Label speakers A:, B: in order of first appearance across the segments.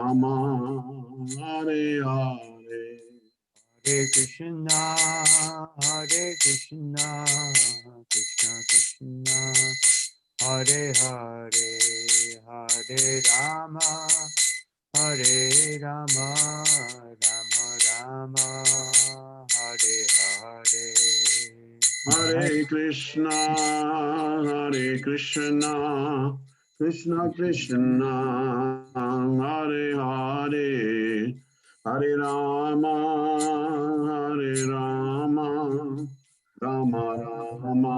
A: Rama, Hare Hare.
B: Hare Krishna, Krishna Krishna, Hare Hare, Hare Rama, Hare Rama, Rama Rama, Hare Hare.
A: Hare Krishna, Krishna Krishna, Hare Hare, Hare Rama, Rama Rama,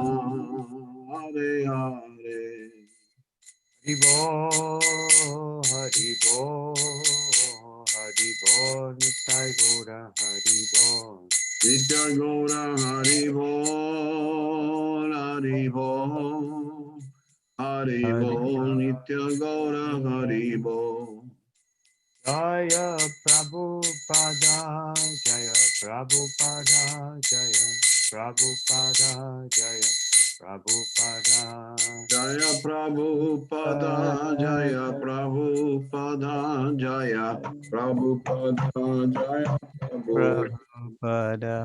A: Hare Hare.
B: Haribo, Haribo, Haribo, Nitai Gora, Haribo.
A: Nitya Gaura Haribo, Haribo, Haribo, Nitya Gaura Haribo.
B: Jaya Prabhupada, Jaya Prabhupada, Jaya Prabhupada, Jaya Prabhupada.
A: Jaya Prabhupada, Jaya Prabhupada, Jaya Prabhupada, Jaya Prabhupada.
B: Prabhupada.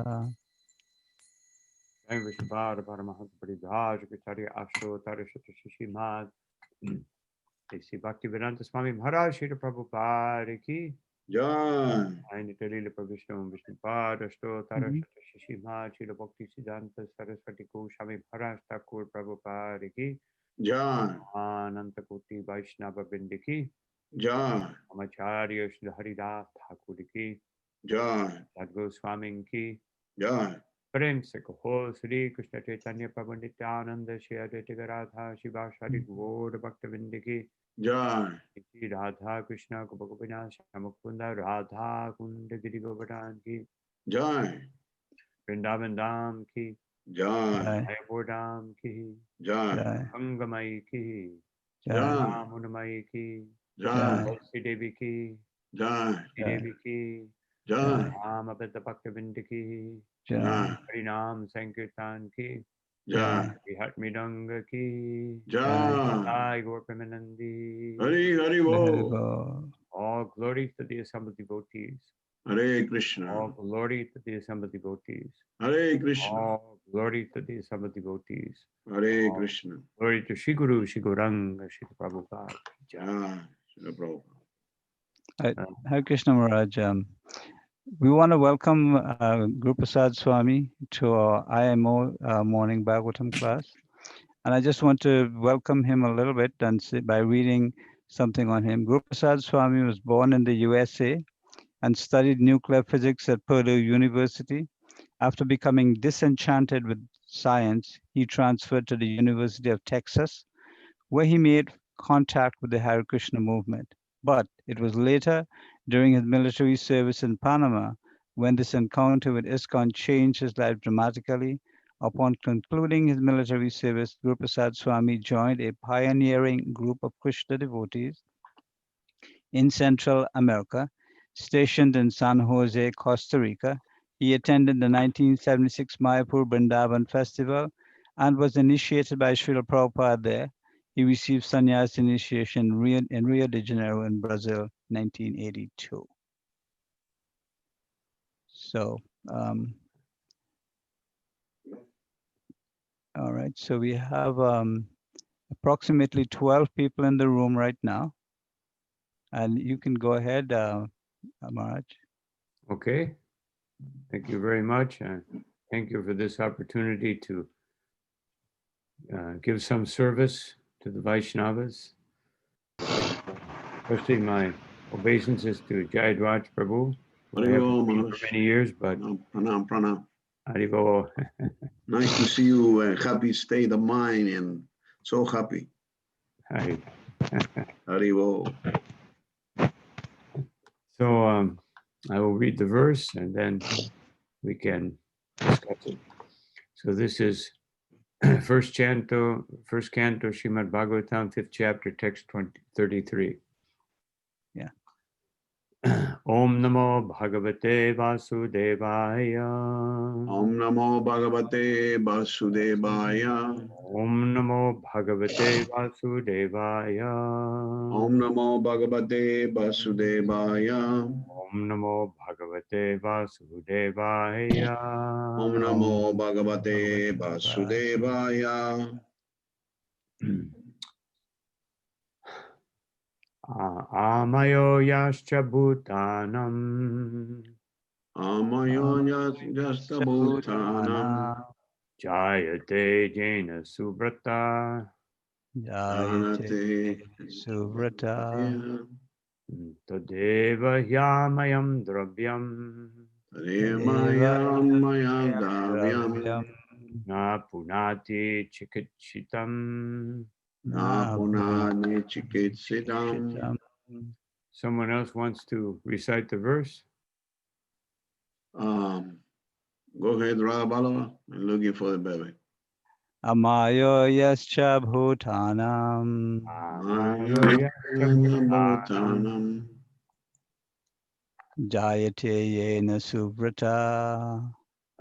B: Jai Vishnupada Paramahansa Paribhaj Vichari Asho Tarashata Shishimad Sri Bhaktivedanta Swami Maharaj Shri Prabhupada Ki
A: Jai.
B: Aini Talila Prabhishnu Vishnupada Ashto Tarashata Shishimad Shri Bhakti Siddhanta Saraswati Goswami Maharaj Thakur Prabhupada Ki
A: Jai.
B: Ananta Koti Vaishnava Bindi Ki
A: Jai.
B: Amacharya Shri Haridas Thakur Ki
A: Jai.
B: Sadguru Swami Ki
A: Jai.
B: प्रेम से कहो श्री कृष्ण चैतन्य प्रभु नित्यानंद श्री अद्वैत राधा शिवासादि गौर भक्तवृंद की
A: Jai.
B: Shri Radha Krishna गोपिका श्याम कुंद राधा कुंड गिरि गोवर्धन की
A: Jai.
B: Vrindavan धाम की
A: Jai.
B: Mayapur धाम की
A: Jai.
B: गंगमयी की
A: Jai.
B: रामुनमयी की
A: Jai.
B: Tulsi Devi की
A: Jai.
B: श्री देवी की
A: Jai.
B: राम अबद्ध भक्तवृंद की
A: Jai.
B: हरिनाम संकीर्तन की
A: Jai.
B: Vihat Midanga ki
A: Jai.
B: Jai Gaur Premanandi.
A: Hari Hari Bo.
B: All glory to the assembled devotees.
A: Hare Krishna.
B: All glory to the assembled devotees.
A: Hare Krishna.
B: All glory to the assembled devotees.
A: Hare
B: All
A: Krishna.
B: glory to Shri Guru, Shri Gauranga, Shri Prabhupada.
A: Jai. Shri Prabhupada.
C: Hare Krishna Maharaj. We want to welcome Guru Prasad Swami to our IMO morning Bhagavatam class. And I just want to welcome him a little bit and by reading something on him. Guru Prasad Swami was born in the USA and studied nuclear physics at Purdue University. After becoming disenchanted with science, he transferred to the University of Texas, where he made contact with the Hare Krishna movement. But it was later, during his military service in Panama, when this encounter with ISKCON changed his life dramatically. Upon concluding his military service, Guru Prasad Swami joined a pioneering group of Krishna devotees in Central America, stationed in San Jose, Costa Rica. He attended the 1976 Mayapur Vrindavan Festival and was initiated by Srila Prabhupada there. He received sannyas initiation in Rio de Janeiro in Brazil, 1982. So, all right, so we have approximately 12 people in the room right now. And you can go ahead, Maharaj.
B: Okay. Thank you very much. Thank you for this opportunity to give some service to the Vaishnavas, especially my obeisances to Jayadwaj Prabhu, who I haven't seen for many years, but
A: Pranam.
B: Haribo.
A: Nice to see you. Happy state of mind and so happy.
B: Hari.
A: Haribo.
B: So I will read the verse and then we can discuss it. So this is first canto, Srimad Bhagavatam, 5th chapter, text 33.
C: Yeah.
B: Om Namo Bhagavate Vasudevaya.
A: Om Namo Bhagavate Vasudevaya.
B: Om Namo Bhagavate Vasudevaya.
A: Om Namo Bhagavate Vasudevaya.
B: Om Namo Bhagavate Vasudevaya.
A: Om Namo Bhagavate Vasudevaya.
B: Amayo Yascha Bhutanam.
A: Amayo Yasta Bhutanam.
B: Jayate Jena Subrata.
C: Jayate Suvrata.
B: Tadeva Yamayam Dravyam.
A: Remayam Maya Davyam.
B: Na Punati Chikichitam.
A: Na Punani Chikitsitam.
B: Someone else wants to recite the verse?
A: Go ahead, Radha Balava. I'm looking for the baby.
C: Amayo Yascha Bhutanam.
A: Maya Bhutanam.
C: Jayate Yena Suvrata.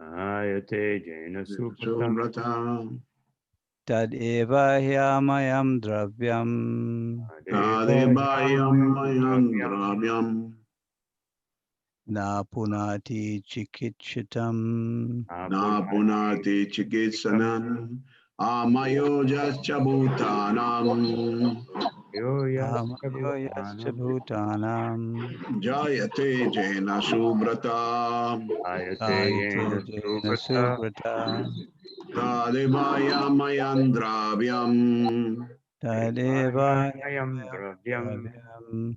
B: Ayate Jena Supratam.
A: Subrata.
C: Tadeva Hyamayam Dravyam.
A: Tadebayam Mayam Dravyam.
C: Na Punati Chikichitam.
A: Na Punati Chikitsanam. Amayo Jascha Bhutanam.
C: Amayo Yascha Bhutanam.
A: Jayate Jena Subrata.
C: Jayate Jena Suvrata.
A: Tadebayam Mayam Dravyam.
C: Tadeva
B: Ayam Dravyam.
C: Dravyam.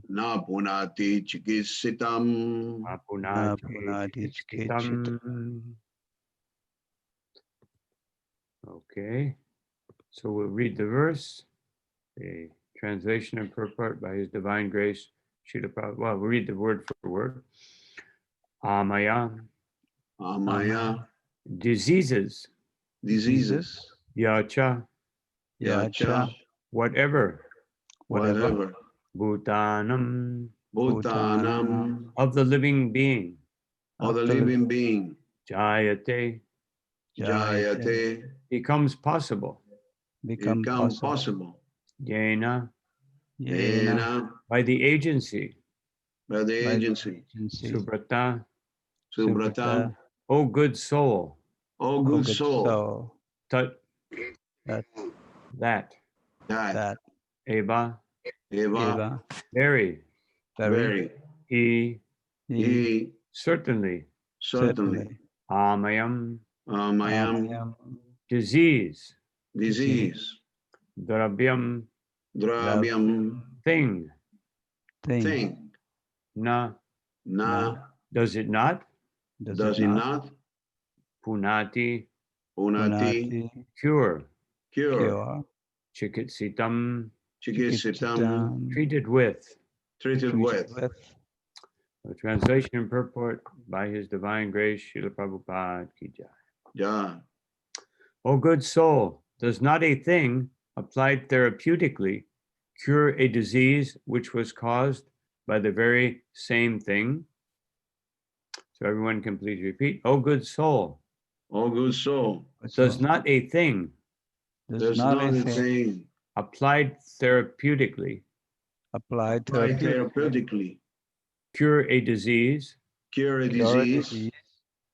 A: Na Punati Chikisitam.
C: Na
B: Apunati
C: Punati
B: Chikitam. Okay, so we'll read the verse, the translation and purport by His Divine Grace, Srila Prabhupada. Well, we'll read the word for word. Amaya,
A: Amaya.
B: diseases.
A: Diseases.
B: Yacha,
A: Yacha.
B: whatever.
A: Whatever.
B: Bhutanam,
A: Bhutanam.
B: of the living being.
A: Of the living being.
B: Jayate,
A: Jayate.
B: becomes possible.
C: Become
A: Possible.
B: Jena,
A: Yena.
B: by the agency.
A: By the agency.
B: Subrata,
A: Subrata.
B: O good soul.
A: Oh, good soul.
B: Tat,
C: That.
B: that. Eva,
A: Eva.
B: very. He, certainly. Amayam, disease. Dravyam, thing. Na, does it not?
A: Does it not?
B: Punati, cure. Chikitsitam, treated with. A translation and purport by His Divine Grace, Srila Prabhupada Ki Jai.
A: Yeah.
B: O good soul, does not a thing applied therapeutically cure a disease which was caused by the very same thing? So everyone can please repeat. O good soul.
A: O good soul.
B: Does not a thing applied therapeutically cure a disease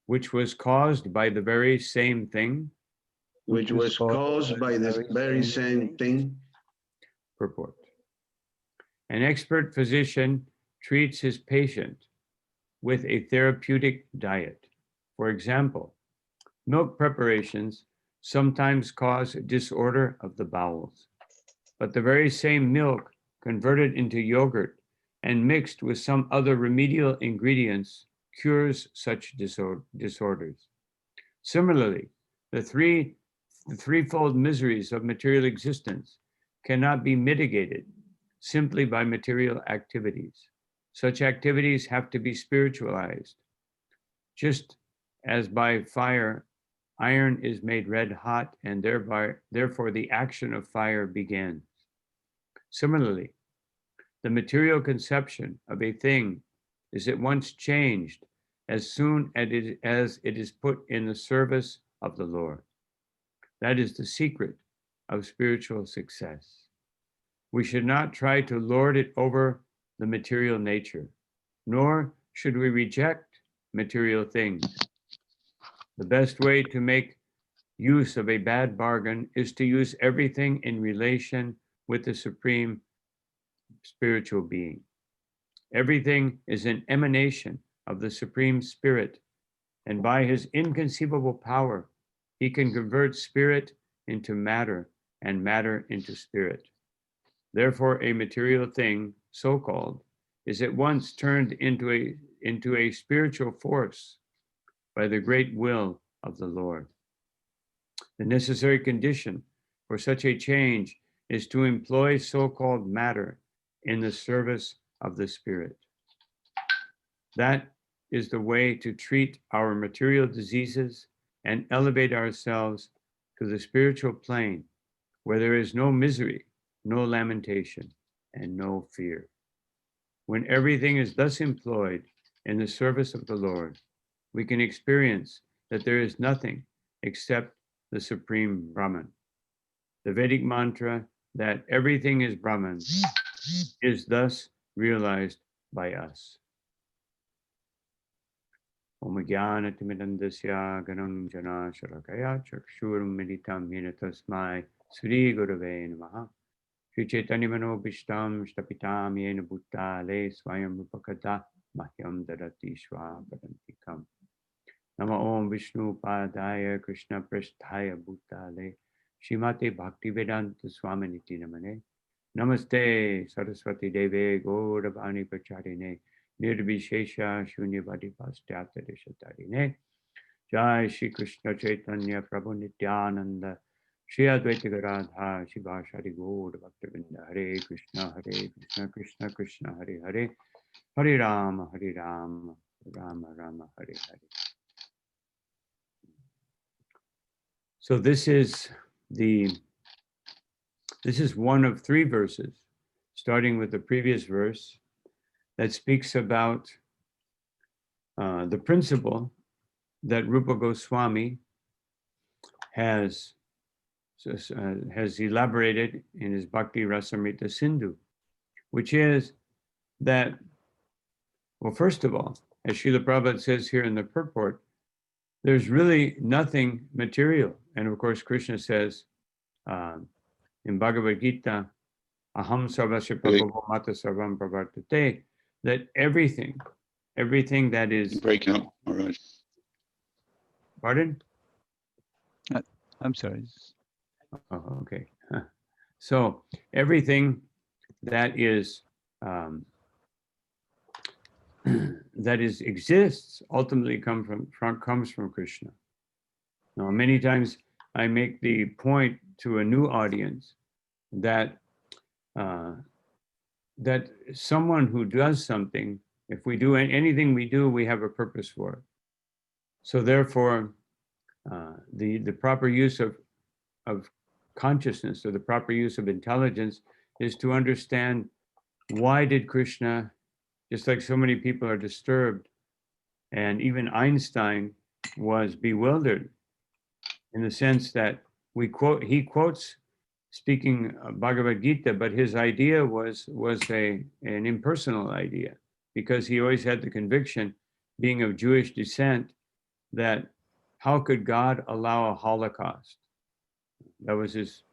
B: which was caused by the very same thing? Purport. An expert physician treats his patient with a therapeutic diet. For example, milk preparations sometimes cause disorder of the bowels, but the very same milk converted into yogurt and mixed with some other remedial ingredients cures such disorders. Similarly, the threefold miseries of material existence cannot be mitigated simply by material activities. Such activities have to be spiritualized. Just as by fire, iron is made red hot and therefore the action of fire begins. Similarly, the material conception of a thing is at once changed as soon as it is put in the service of the Lord. That is the secret of spiritual success. We should not try to lord it over the material nature, nor should we reject material things. The best way to make use of a bad bargain is to use everything in relation with the Supreme Spiritual Being. Everything is an emanation of the Supreme Spirit, and by his inconceivable power, he can convert spirit into matter and matter into spirit. Therefore, a material thing, so-called, is at once turned into a spiritual force by the great will of the Lord. The necessary condition for such a change is to employ so-called matter in the service of the Spirit. That is the way to treat our material diseases and elevate ourselves to the spiritual plane where there is no misery, no lamentation, and no fear. When everything is thus employed in the service of the Lord, we can experience that there is nothing except the Supreme Brahman. The Vedic mantra that everything is Brahman is thus realized by us. Om Jnana Timidandasya Ganam Jana Sharakaya Chakshuram Meditam Yena Tasmai Sri Gurave Namaha. Sri Chaitanya Mano Bhishtam Shtapitam Yena Bhutale Swayam Rupakata Mahyam Dadati Shva Padantikam. Nama Om Vishnu Padaya Krishna Prasthaya Bhutale Shrimate Bhaktivedanta Swami Niti Namane. Namaste Saraswati Deve Gauravani Pacharine Nirvishesha Shunyavadi Pastyata Deshatarine. Jai Shri Krishna Chaitanya Prabhu Nityananda Shri Advaita Gadadhar Shivashari Gaur Bhaktivinda. Hare Krishna Krishna Krishna Hare Hare Hare Rama Rama Rama Hare Hare. So this is one of three verses, starting with the previous verse, that speaks about the principle that Rupa Goswami has elaborated in his Bhakti Rasamrita Sindhu, which is that, well, first of all, as Srila Prabhupada says here in the purport, there's really nothing material. And of course, Krishna says in Bhagavad Gita, Aham sarvasya prabhavo mata sarvam pravartate, that everything that is...
D: You're breaking up, all right.
B: Pardon?
C: I'm sorry.
B: Oh, okay. So everything that is exists ultimately comes from Krishna. Now, many times I make the point to a new audience that that someone who does something, if we do anything we do, we have a purpose for it. So therefore, the proper use of consciousness, or the proper use of intelligence, is to understand, why did Krishna, just like so many people are disturbed, and even Einstein was bewildered, in the sense that he quotes speaking Bhagavad Gita, but his idea was an impersonal idea, because he always had the conviction, being of Jewish descent, that how could God allow a Holocaust? That was his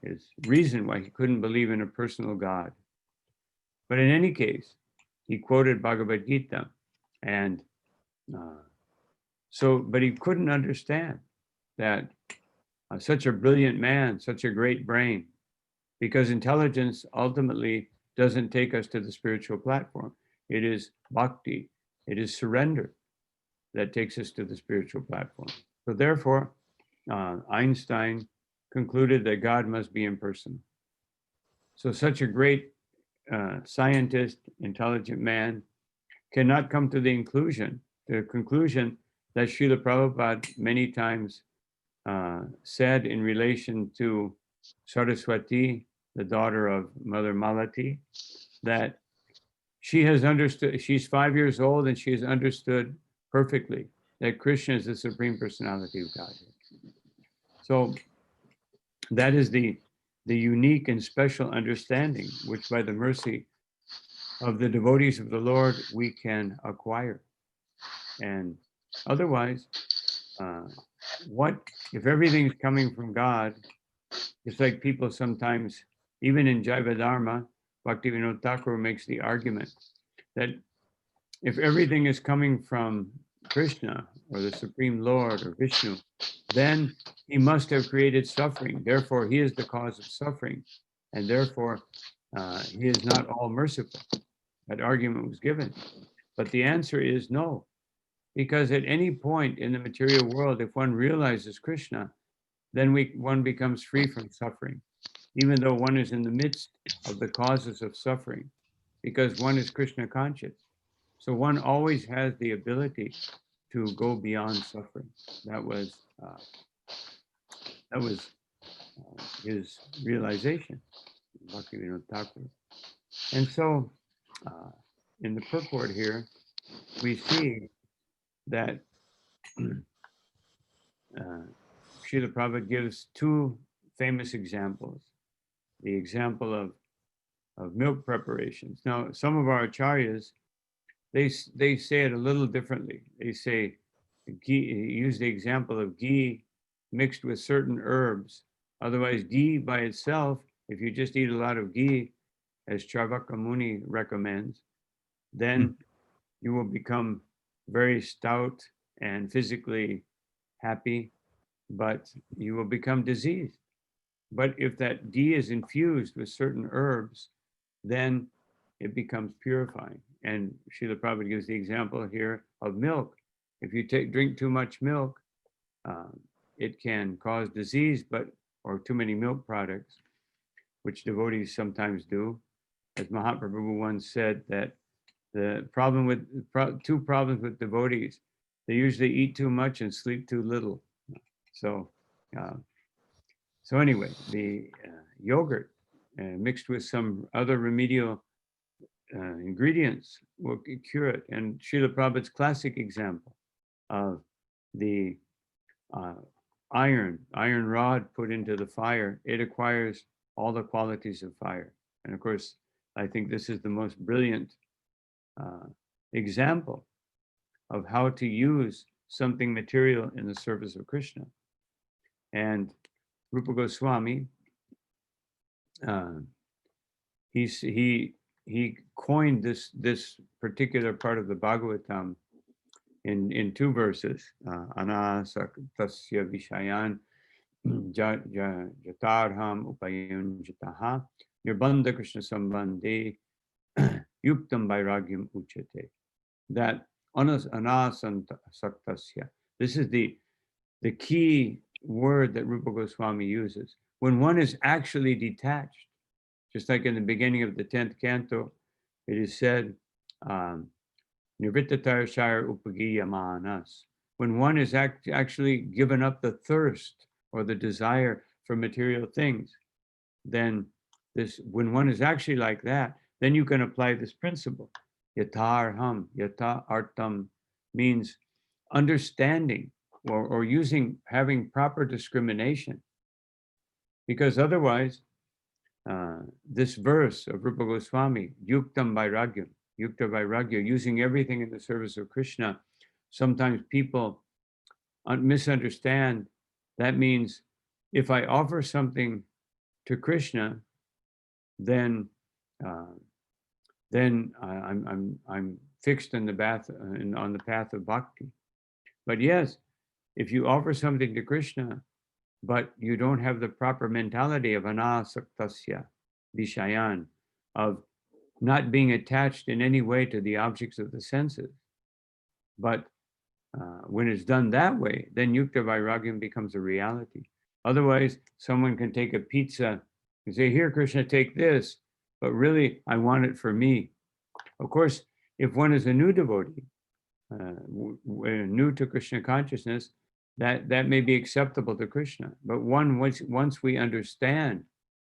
B: reason why he couldn't believe in a personal God. But in any case, he quoted Bhagavad Gita, and but he couldn't understand that such a brilliant man, such a great brain, because intelligence ultimately doesn't take us to the spiritual platform. It is bhakti, it is surrender that takes us to the spiritual platform. So therefore, Einstein concluded that God must be impersonal. So such a great scientist, intelligent man, cannot come to the conclusion that Srila Prabhupada many times said in relation to Saraswati, the daughter of Mother Malati, that she has understood, she's 5 years old and she has understood perfectly that Krishna is the Supreme Personality of Godhead. So that is the unique and special understanding, which by the mercy of the devotees of the Lord, we can acquire. And otherwise, what if everything's coming from God? It's like people sometimes, even in Jaiva Dharma, Bhaktivinoda Thakur makes the argument that if everything is coming from Krishna or the Supreme Lord or Vishnu, then he must have created suffering. Therefore, he is the cause of suffering. And therefore, he is not all merciful. That argument was given. But the answer is no. Because at any point in the material world, if one realizes Krishna, then one becomes free from suffering, even though one is in the midst of the causes of suffering, because one is Krishna conscious. So one always has the ability to go beyond suffering. That was his realization, Bhaktivinoda Thakur. And so in the purport here, we see that Srila Prabhupada gives two famous examples. The example of milk preparations. Now, some of our acharyas, they say it a little differently. They say, use the example of ghee mixed with certain herbs. Otherwise, ghee by itself, if you just eat a lot of ghee, as Charvaka Muni recommends, then you will become very stout and physically happy, but you will become diseased. But if that ghee is infused with certain herbs, then it becomes purifying. And Srila Prabhupada gives the example here of milk. If you drink too much milk, it can cause disease, or too many milk products, which devotees sometimes do. As Mahaprabhu once said, that the problem with two problems with devotees: they usually eat too much and sleep too little. So anyway, the yogurt mixed with some other remedial ingredients will cure it. And Srila Prabhupada's classic example of the iron rod put into the fire, it acquires all the qualities of fire. And of course, I think this is the most brilliant example of how to use something material in the service of Krishna. And Rupa Goswami, he coined this particular part of the Bhagavatam in two verses. Anasaktasya vishayan jatarham upayunjitaha nirbandha Krishna sambandhe yuktam vairagyam uchate. That anasaktasya, this is the key word that Rupa Goswami uses. When one is actually detached, just like in the beginning of the 10th canto, it is said, Nirvitatar Shire Upagiyamanas. When one is actually given up the thirst or the desire for material things, then when one is actually like that, then you can apply this principle. Yatarham, yata artam means understanding or having proper discrimination. Because otherwise, this verse of Rupa Goswami, yuktam vairagyam, yukta vairagya, using everything in the service of Krishna, sometimes people misunderstand. That means if I offer something to Krishna, then I'm fixed in the path on the path of bhakti. But yes, if you offer something to Krishna, but you don't have the proper mentality of anasaktasya vishayan, of not being attached in any way to the objects of the senses, but when it's done that way, then yukta vairagyam becomes a reality. Otherwise, someone can take a pizza and say, here, Krishna, take this, but really, I want it for me. Of course, if one is a new devotee, new to Krishna consciousness, that may be acceptable to Krishna. But once we understand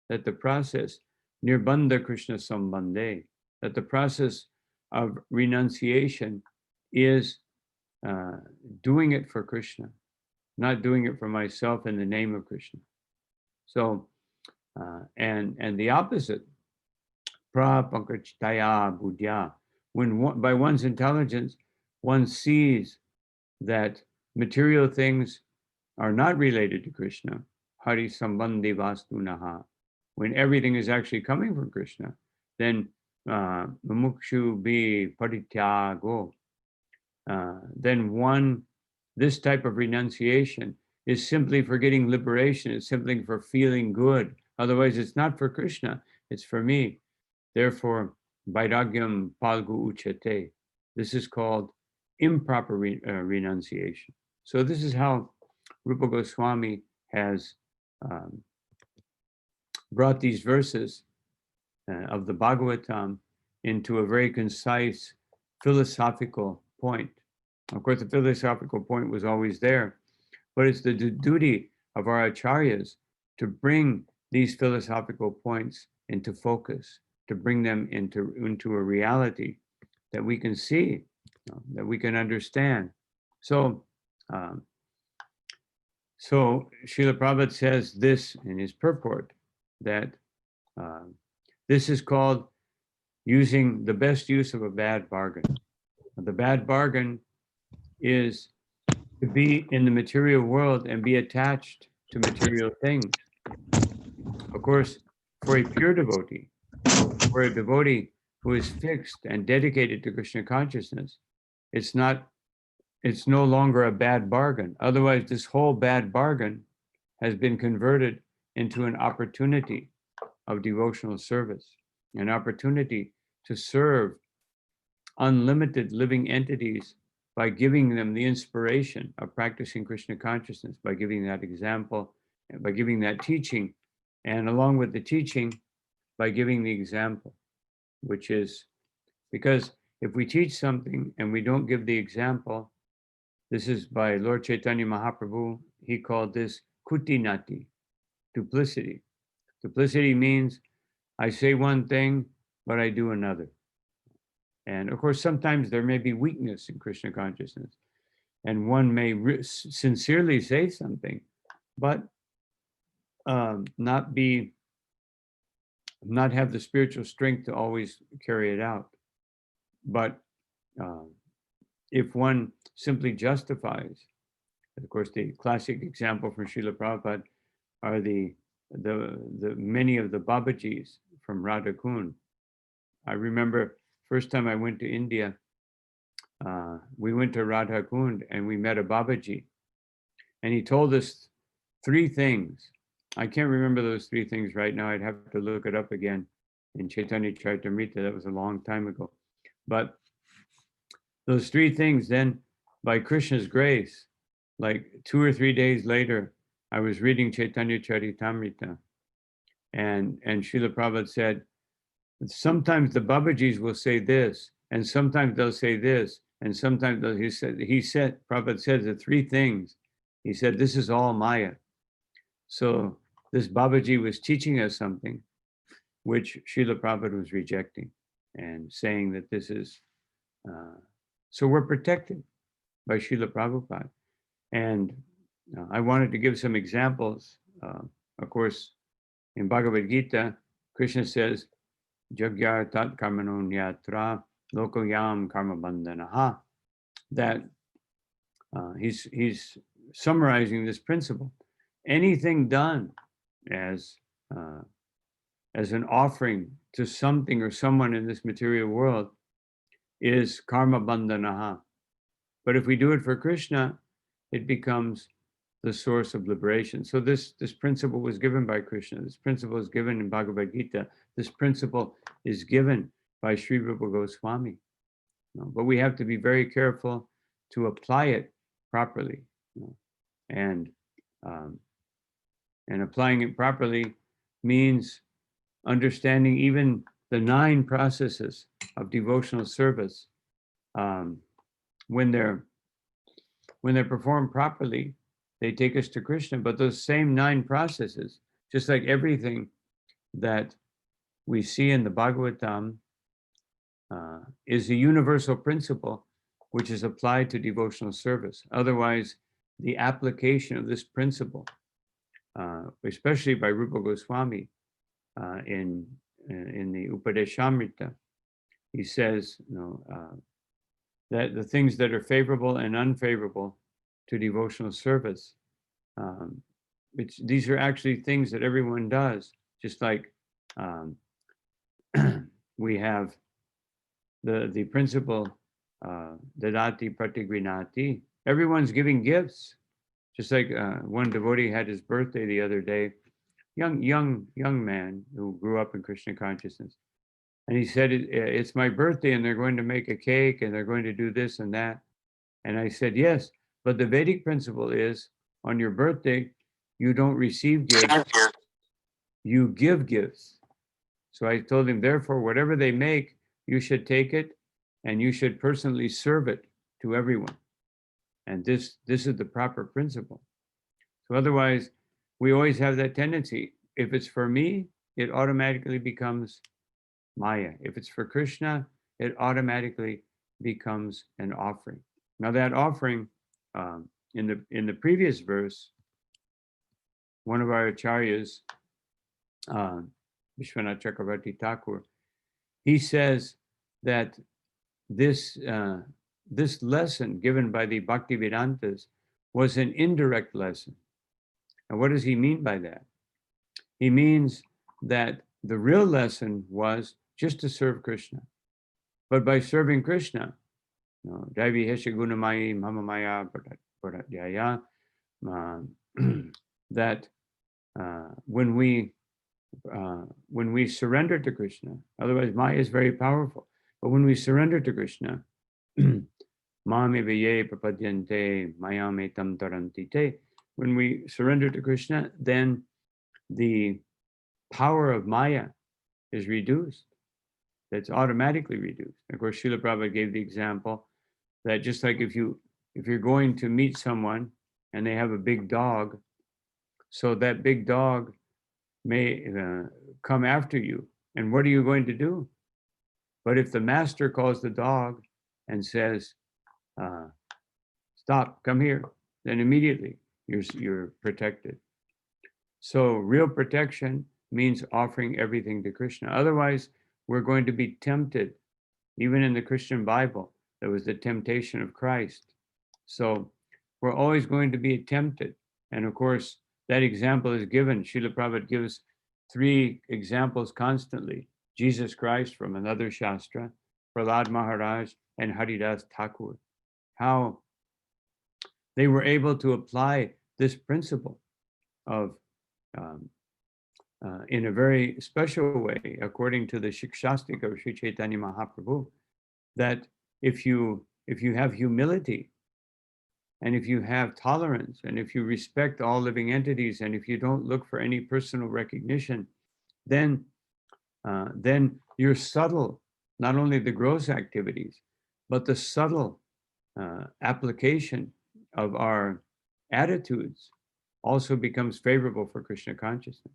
B: that the process, nirbandha Krishna sambandhe, that the process of renunciation is doing it for Krishna, not doing it for myself in the name of Krishna. So, and the opposite, prapankachitaya buddhya, when by one's intelligence, one sees that material things are not related to Krishna, hari sambandhi vastunaha, when everything is actually coming from Krishna, then mumukshu bi parityago, then this type of renunciation is simply for getting liberation. It's simply for feeling good. Otherwise, it's not for Krishna, it's for me. Therefore, vairagyam palgu uchate. This is called improper renunciation. So this is how Rupa Goswami has brought these verses of the Bhagavatam into a very concise philosophical point. Of course, the philosophical point was always there, but it's the duty of our acharyas to bring these philosophical points into focus, to bring them into a reality that we can see, that we can understand. So, so Srila Prabhupada says this in his purport, that this is called using the best use of a bad bargain. The bad bargain is to be in the material world and be attached to material things. Of course, for a pure devotee, for a devotee who is fixed and dedicated to Krishna consciousness, it's no longer a bad bargain. Otherwise, this whole bad bargain has been converted into an opportunity of devotional service, an opportunity to serve unlimited living entities by giving them the inspiration of practicing Krishna consciousness, by giving that example, by giving that teaching, and along with the teaching, by giving the example, which is, because if we teach something and we don't give the example, this is by Lord Chaitanya Mahaprabhu, he called this kutinati, duplicity. Duplicity means I say one thing, but I do another. And of course, sometimes there may be weakness in Krishna consciousness, and one may sincerely say something, but not have the spiritual strength to always carry it out. But if one simply justifies, of course, the classic example from Srila Prabhupada are the many of the Babajis from Radha Kund. I remember first time I went to India, we went to Radha Kund and we met a Babaji, and he told us 3 things. I can't remember those 3 things right now. I'd have to look it up again in Chaitanya Charitamrita. That was a long time ago. But those 3 things, then by Krishna's grace, like 2 or 3 days later, I was reading Chaitanya Charitamrita, and Srila Prabhupada said, sometimes the Babajis will say this, and sometimes they'll say this, and sometimes Prabhupada said the 3 things. He said, this is all Maya. So this Babaji was teaching us something which Srila Prabhupada was rejecting and saying that this is, so we're protected by Srila Prabhupada. And I wanted to give some examples. Of course, in Bhagavad Gita, Krishna says, Jagyar tat karmano nyatra lokoyam karma bandhanaha, that he's summarizing this principle. Anything done as an offering to something or someone in this material world is karma bandhanaha. But if we do it for Krishna, it becomes the source of liberation. So this principle was given by Krishna. This principle is given in Bhagavad Gita. This principle is given by Sri Rupa Goswami. But we have to be very careful to apply it properly. And applying it properly means understanding even the 9 processes of devotional service. When they're performed properly, they take us to Krishna. But those same 9 processes, just like everything that we see in the Bhagavatam, is a universal principle which is applied to devotional service. Otherwise, the application of this principle, especially by Rupa Goswami in the Upadeshamrita, he says, that the things that are favorable and unfavorable to devotional service, these are actually things that everyone does. Just like we have the principle, dadati pratigrinati. Everyone's giving gifts. Just like one devotee had his birthday the other day, young man who grew up in Krishna consciousness. And he said, it's my birthday and they're going to make a cake and they're going to do this and that. And I said, yes, but the Vedic principle is on your birthday, you don't receive gifts, you give gifts. So I told him, therefore, whatever they make, you should take it and you should personally serve it to everyone. And this is the proper principle. So otherwise, we always have that tendency. If it's for me, it automatically becomes Maya. If it's for Krishna, it automatically becomes an offering. Now that offering, in the previous verse, one of our acharyas, Vishwanath Chakravarti Thakur, he says that this lesson given by the Bhaktivedantas was an indirect lesson. And what does he mean by that? He means that the real lesson was just to serve Krishna. But by serving Krishna, Daivi Hesha Gunamayi Mamamaya Paradhyaya, that when we surrender to Krishna, otherwise Maya is very powerful, but when we surrender to Krishna, Mame prapadyante mayame tam tarantite, when we surrender to Krishna, then the power of Maya is reduced. That's automatically reduced. Of course, Srila Prabhupada gave the example that just like if you're going to meet someone and they have a big dog, so that big dog may come after you. And what are you going to do? But if the master calls the dog and says, stop, come here, then immediately you're protected. So real protection means offering everything to Krishna. Otherwise, we're going to be tempted. Even in the Christian Bible, there was the temptation of Christ. So we're always going to be tempted. And of course, that example is given. Srila Prabhupada gives 3 examples constantly. Jesus Christ from another Shastra, Prasad Maharaj, and Haridas Thakur. How they were able to apply this principle of in a very special way, according to the Shikshastika of Sri Chaitanya Mahaprabhu, that if you have humility, and if you have tolerance, and if you respect all living entities, and if you don't look for any personal recognition, then your subtle, not only the gross activities, but the subtle application of our attitudes also becomes favorable for Krishna consciousness.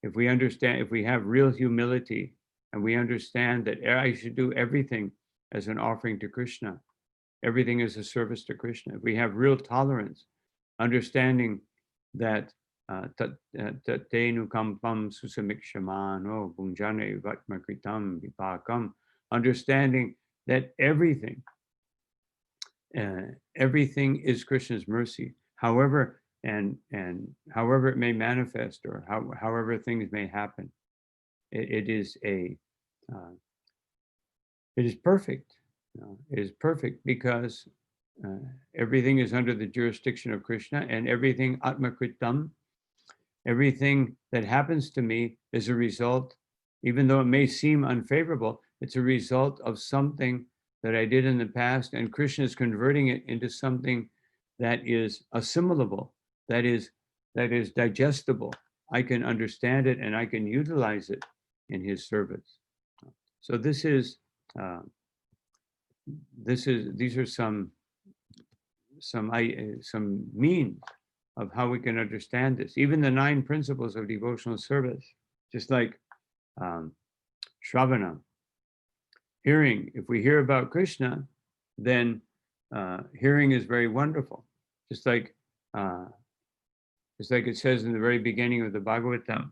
B: If we understand, if we have real humility, and we understand that I should do everything as an offering to Krishna, everything is a service to Krishna. If we have real tolerance, understanding that tatenu kampam susamikshama bunjane vatmakritam vipakam, understanding that everything is Krishna's mercy, however however it may manifest, or however things may happen, it is perfect. It is perfect because everything is under the jurisdiction of Krishna, and everything atmakritam, everything that happens to me is a result, even though it may seem unfavorable, it's a result of something that I did in the past, and Krishna is converting it into something that is assimilable, that is digestible. I can understand it and I can utilize it in his service. So these are some means of how we can understand this. Even the 9 principles of devotional service, just like Shravana. hearing, if we hear about Krishna, then hearing is very wonderful. Just like it says in the very beginning of the Bhagavatam,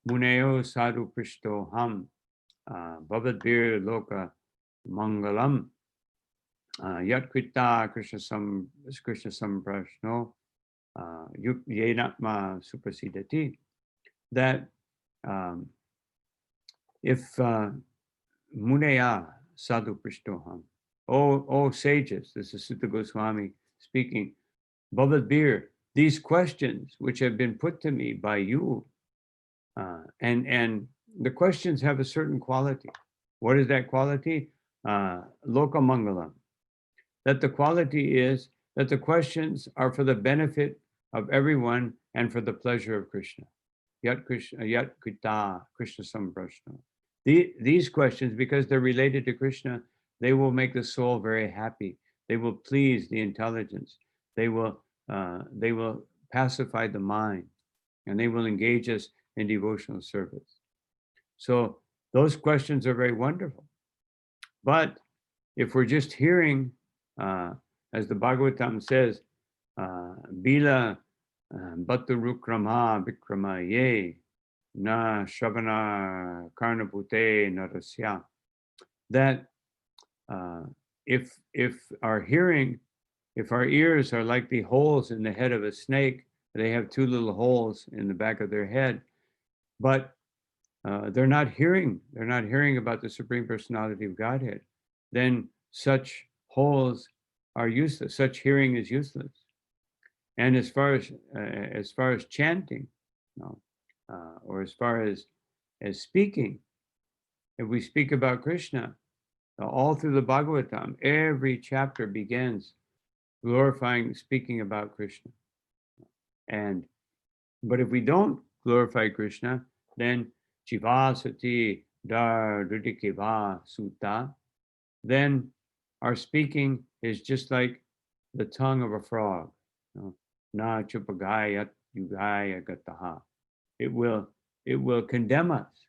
B: Muneo sadhu prishto ham bhavadbir loka mangalam yat krita Krishna samprashno yenatma suprasidati. That if Muneya sadhu prishtoham, oh sages, this is Sutta Goswami speaking, Bhavadbir, these questions which have been put to me by you, and the questions have a certain quality. What is that quality? Loka mangalam. That the quality is that the questions are for the benefit of everyone and for the pleasure of Krishna. Yat krita Krishna samprashna. These questions, because they're related to Krishna, they will make the soul very happy. They will please the intelligence. They will pacify the mind, and they will engage us in devotional service. So those questions are very wonderful. But if we're just hearing, as the Bhagavatam says, Bila Bhatturukrama Vikrama Ye Na Shavana Karnapute Narasya, that if our hearing, if our ears are like the holes in the head of a snake, they have two little holes in the back of their head, but they're not hearing about the Supreme Personality of Godhead, then such holes are useless. Such hearing is useless. And as far as chanting, or as far as speaking, if we speak about Krishna, all through the Bhagavatam, every chapter begins glorifying, speaking about Krishna. But if we don't glorify Krishna, then Jivasati Dar Rudikiva Sutta, then our speaking is just like the tongue of a frog. Na chupagayat yugaya gataha. It will condemn us.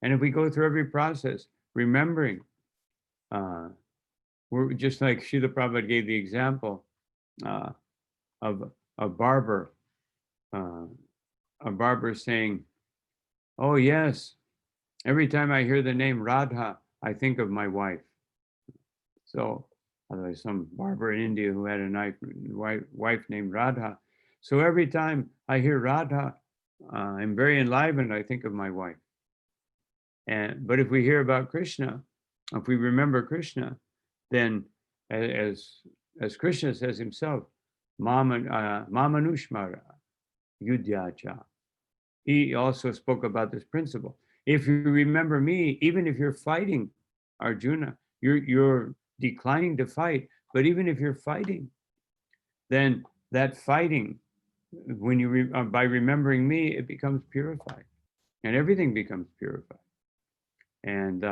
B: And if we go through every process, remembering, we're just like Srila Prabhupada gave the example of a barber saying, oh yes, every time I hear the name Radha, I think of my wife. So there's some barber in India who had a wife named Radha. So every time I hear Radha, I'm very enlivened, I think of my wife. But if we hear about Krishna, if we remember Krishna, then as Krishna says himself, Mamanushmara Yudhyacha. He also spoke about this principle. If you remember me, even if you're fighting Arjuna, you're declining to fight, but even if you're fighting, then that fighting, when you by remembering me, it becomes purified, and everything becomes purified. And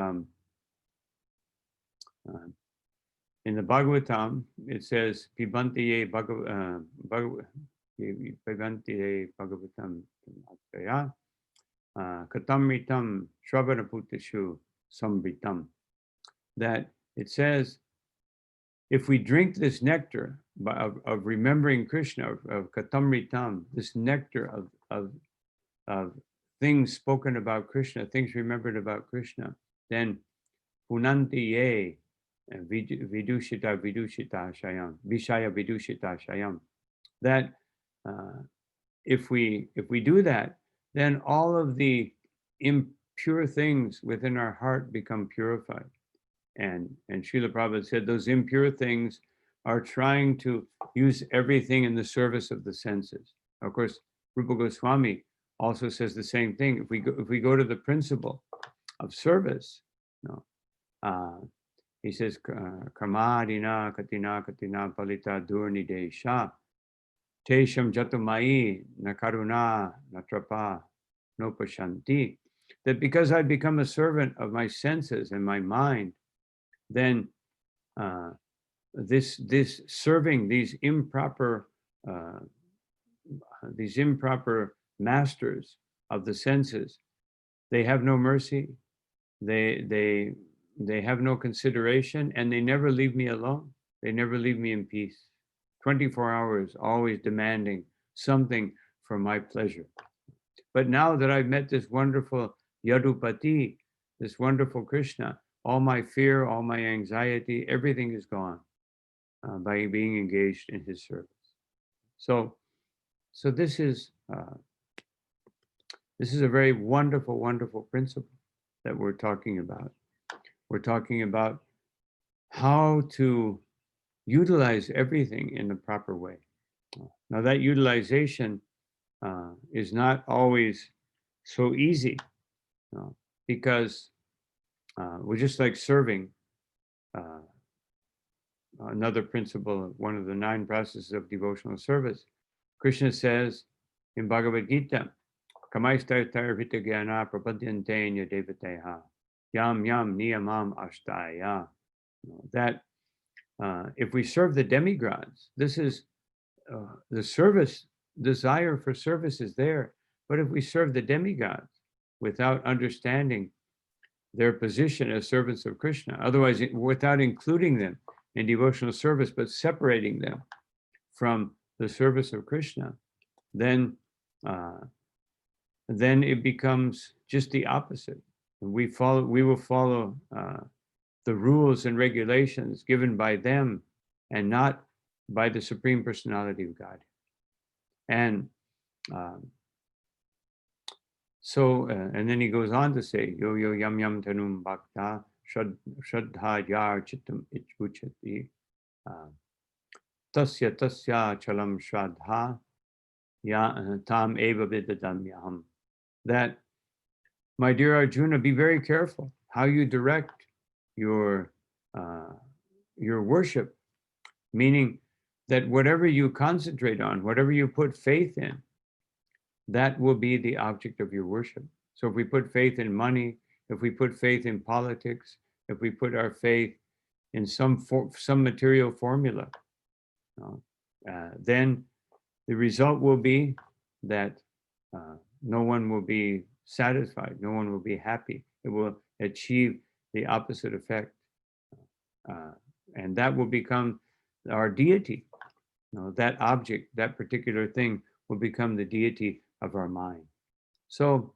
B: in the Bhagavatam, it says, Pibantiye Bhagavatam Katamritam Shravanaputashu Sambritam. That it says, if we drink this nectar of remembering Krishna, of Katamritam, this nectar of things spoken about Krishna, things remembered about Krishna, then Punanti ye vidushita shayam, vishaya vidushita shayam. That if we do that, then all of the impure things within our heart become purified. And Srila Prabhupada said those impure things are trying to use everything in the service of the senses. Of course, Rupa Goswami also says the same thing. If we go to the principle of service, he says, Karmadina katina palita durnidesha tesham jatumai nakaruna natrapa nopashanti. That because I become a servant of my senses and my mind, then this serving these improper masters of the senses, they have no mercy. They they have no consideration, and they never leave me alone. They never leave me in peace. 24 hours, always demanding something for my pleasure. But now that I've met this wonderful Yadupati, this wonderful Krishna, all my fear, all my anxiety, everything is gone by being engaged in his service. So this is a very wonderful, wonderful principle that we're talking about. We're talking about how to utilize everything in the proper way. Now that utilization is not always so easy, because we're just like serving. Another principle, one of the 9 processes of devotional service. Krishna says in Bhagavad Gita, Kamaistartarvita Gyana Prapadyantenya Devateha Yam Yam Niyamam Ashtaya. That if we serve the demigods, this is the service, desire for service is there. But if we serve the demigods without understanding their position as servants of Krishna, otherwise without including them in devotional service, but separating them from the service of Krishna, then it becomes just the opposite. We will follow the rules and regulations given by them and not by the Supreme Personality of God. And and then he goes on to say, yo yo yam yam tanum bhakta shraddha yar chittam ichvuchati tasya chalam shraddha ya tam eva vidadamyaham. That, my dear Arjuna, be very careful how you direct your worship, meaning that whatever you concentrate on, whatever you put faith in, that will be the object of your worship. So if we put faith in money, if we put faith in politics, if we put our faith in some material formula, then the result will be that no one will be satisfied, no one will be happy. It will achieve the opposite effect. And that will become our deity. That object, that particular thing will become the deity of our mind. So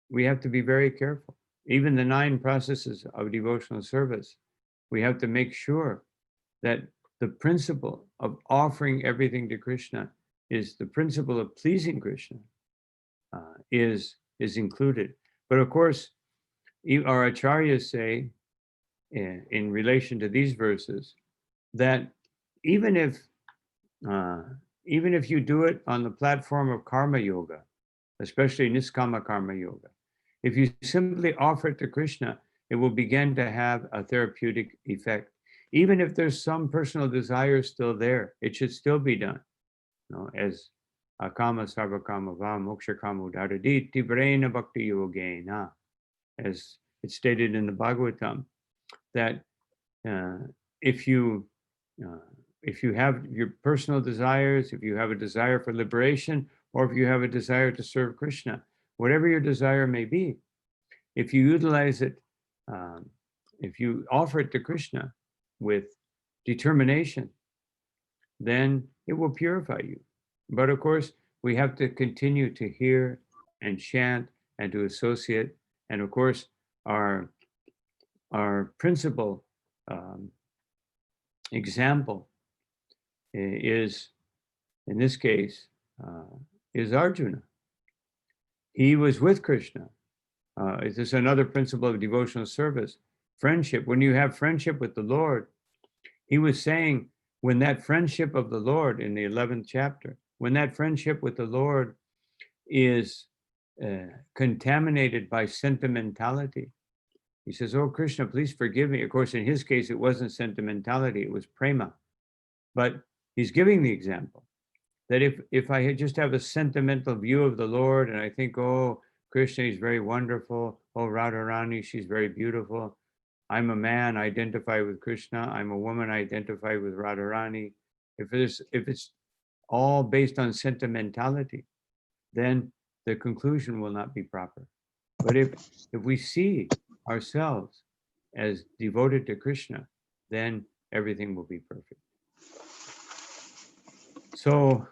B: we have to be very careful. Even the 9 processes of devotional service, we have to make sure that the principle of offering everything to Krishna is the principle of pleasing Krishna is included. But of course, our acharyas say in relation to these verses that even if you do it on the platform of karma yoga, especially niskama karma yoga, if you simply offer it to Krishna, it will begin to have a therapeutic effect. Even if there's some personal desire still there, it should still be done. As akama sarvakama va moksha kama udadadi tivrena bhakti yogena, as it's stated in the Bhagavatam, that if you have your personal desires, if you have a desire for liberation, or if you have a desire to serve Krishna, whatever your desire may be, if you utilize it, if you offer it to Krishna with determination, then it will purify you. But of course, we have to continue to hear and chant and to associate. And of course, our principal example is, in this case, is Arjuna. He was with Krishna. This is another principle of devotional service. Friendship. When you have friendship with the Lord, he was saying, when that friendship of the Lord in the 11th chapter, when that friendship with the Lord is contaminated by sentimentality, he says, oh, Krishna, please forgive me. Of course, in his case, it wasn't sentimentality, it was prema. But he's giving the example that if I just have a sentimental view of the Lord and I think, oh, Krishna is very wonderful, oh, Radharani, she's very beautiful. I'm a man, I identify with Krishna. I'm a woman, I identify with Radharani. If it's all based on sentimentality, then the conclusion will not be proper. But if we see ourselves as devoted to Krishna, then everything will be perfect. So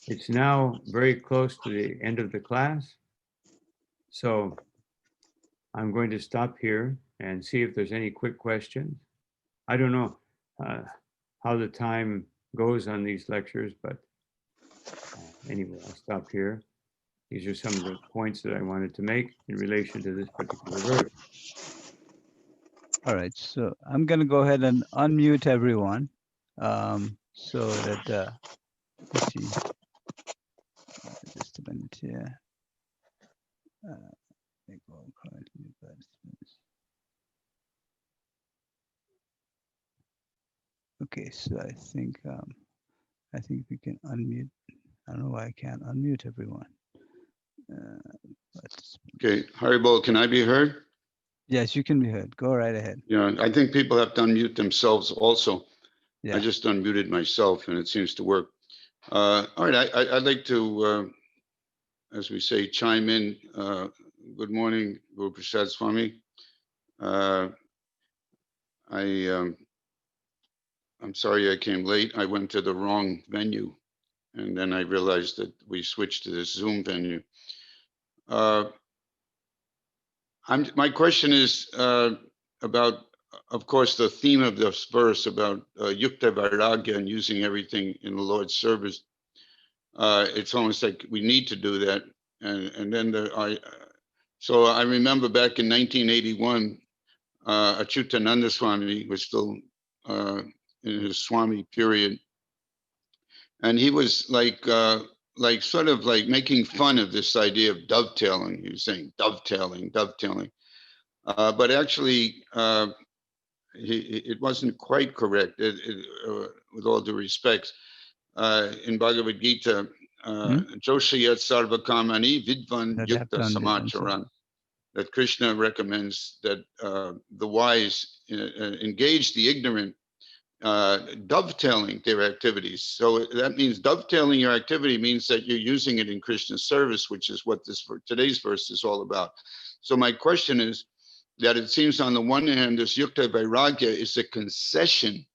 B: it's now very close to the end of the class. So I'm going to stop here and see if there's any quick questions. I don't know how the time goes on these lectures, but anyway, I'll stop here. These are some of the points that I wanted to make in relation to this particular verse.
C: All right, so I'm going to go ahead and unmute everyone so that, let's see, just a minute here. Okay, so I think we can unmute. I don't know why I can't unmute everyone.
A: Okay, Haribol, can I be heard?
C: Yes, you can be heard. Go right ahead.
A: Yeah, I think people have to unmute themselves also.
C: Yeah.
A: I just unmuted myself and it seems to work. All right, I'd like to, as we say, chime in. Good morning, Guru Prasad Swami. I'm sorry I came late. I went to the wrong venue, and then I realized that we switched to this Zoom venue. My question is about, of course, the theme of this verse about yukta vairagya and using everything in the Lord's service. It's almost like we need to do that. And then so I remember back in 1981, Achyutananda Swami was still in his Swami period. And he was like sort of like making fun of this idea of dovetailing. He was saying dovetailing. But actually, it wasn't quite correct, with all due respects. In Bhagavad Gita, Joshiyat Sarvakamani Vidvan Yukta Samacharan, that Krishna recommends that the wise engage the ignorant, dovetailing their activities. So that means dovetailing your activity means that you're using it in Krishna's service, which is what today's verse is all about. So my question is that it seems on the one hand, this yukta vairagya is a concession.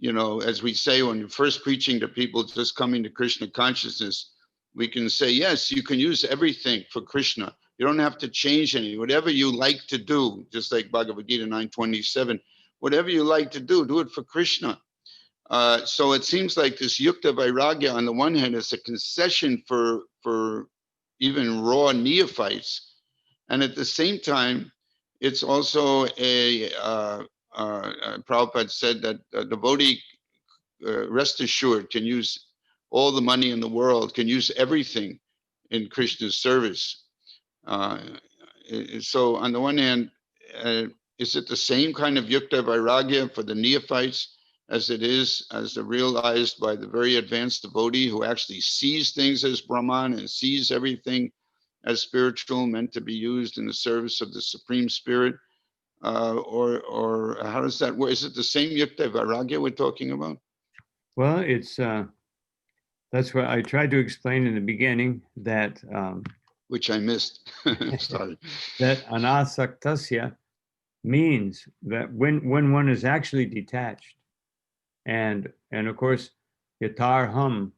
A: You know, as we say when you're first preaching to people just coming to Krishna consciousness, we can say, yes, you can use everything for Krishna. You don't have to change any. Whatever you like to do, just like Bhagavad Gita 9:27, whatever you like to do it for Krishna. So it seems like this yukta vairagya on the one hand is a concession for even raw neophytes. And at the same time, it's also Prabhupada said that a devotee, rest assured, can use all the money in the world, can use everything in Krishna's service. So on the one hand, is it the same kind of yukta vairagya for the neophytes as it is as realized by the very advanced devotee who actually sees things as Brahman and sees everything as spiritual, meant to be used in the service of the Supreme Spirit? Or how does that work? Is it the same yukta vairagya we're talking about?
B: Well, it's that's what I tried to explain in the beginning, that
A: which I missed. Sorry.
B: That anasaktasya means that when one is actually detached, and of course yatarham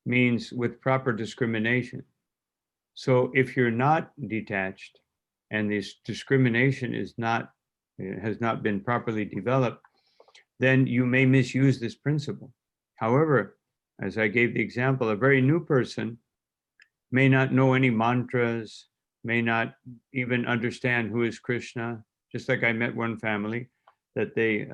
B: means with proper discrimination. So if you're not detached and this discrimination has not been properly developed, then you may misuse this principle. However, as I gave the example, a very new person may not know any mantras, may not even understand who is Krishna. Just like I met one family that they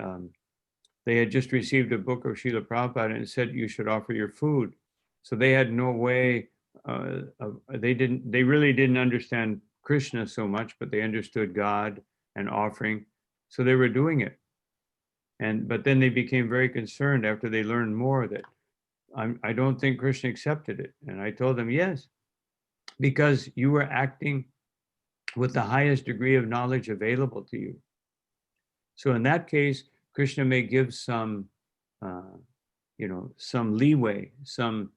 B: had just received a book of Srila Prabhupada and it said you should offer your food. So they had no way, they really didn't understand Krishna so much, but they understood God and offering. So they were doing it. But then they became very concerned after they learned more that I don't think Krishna accepted it. And I told them, yes, because you were acting with the highest degree of knowledge available to you. So in that case, Krishna may give some, some leeway, some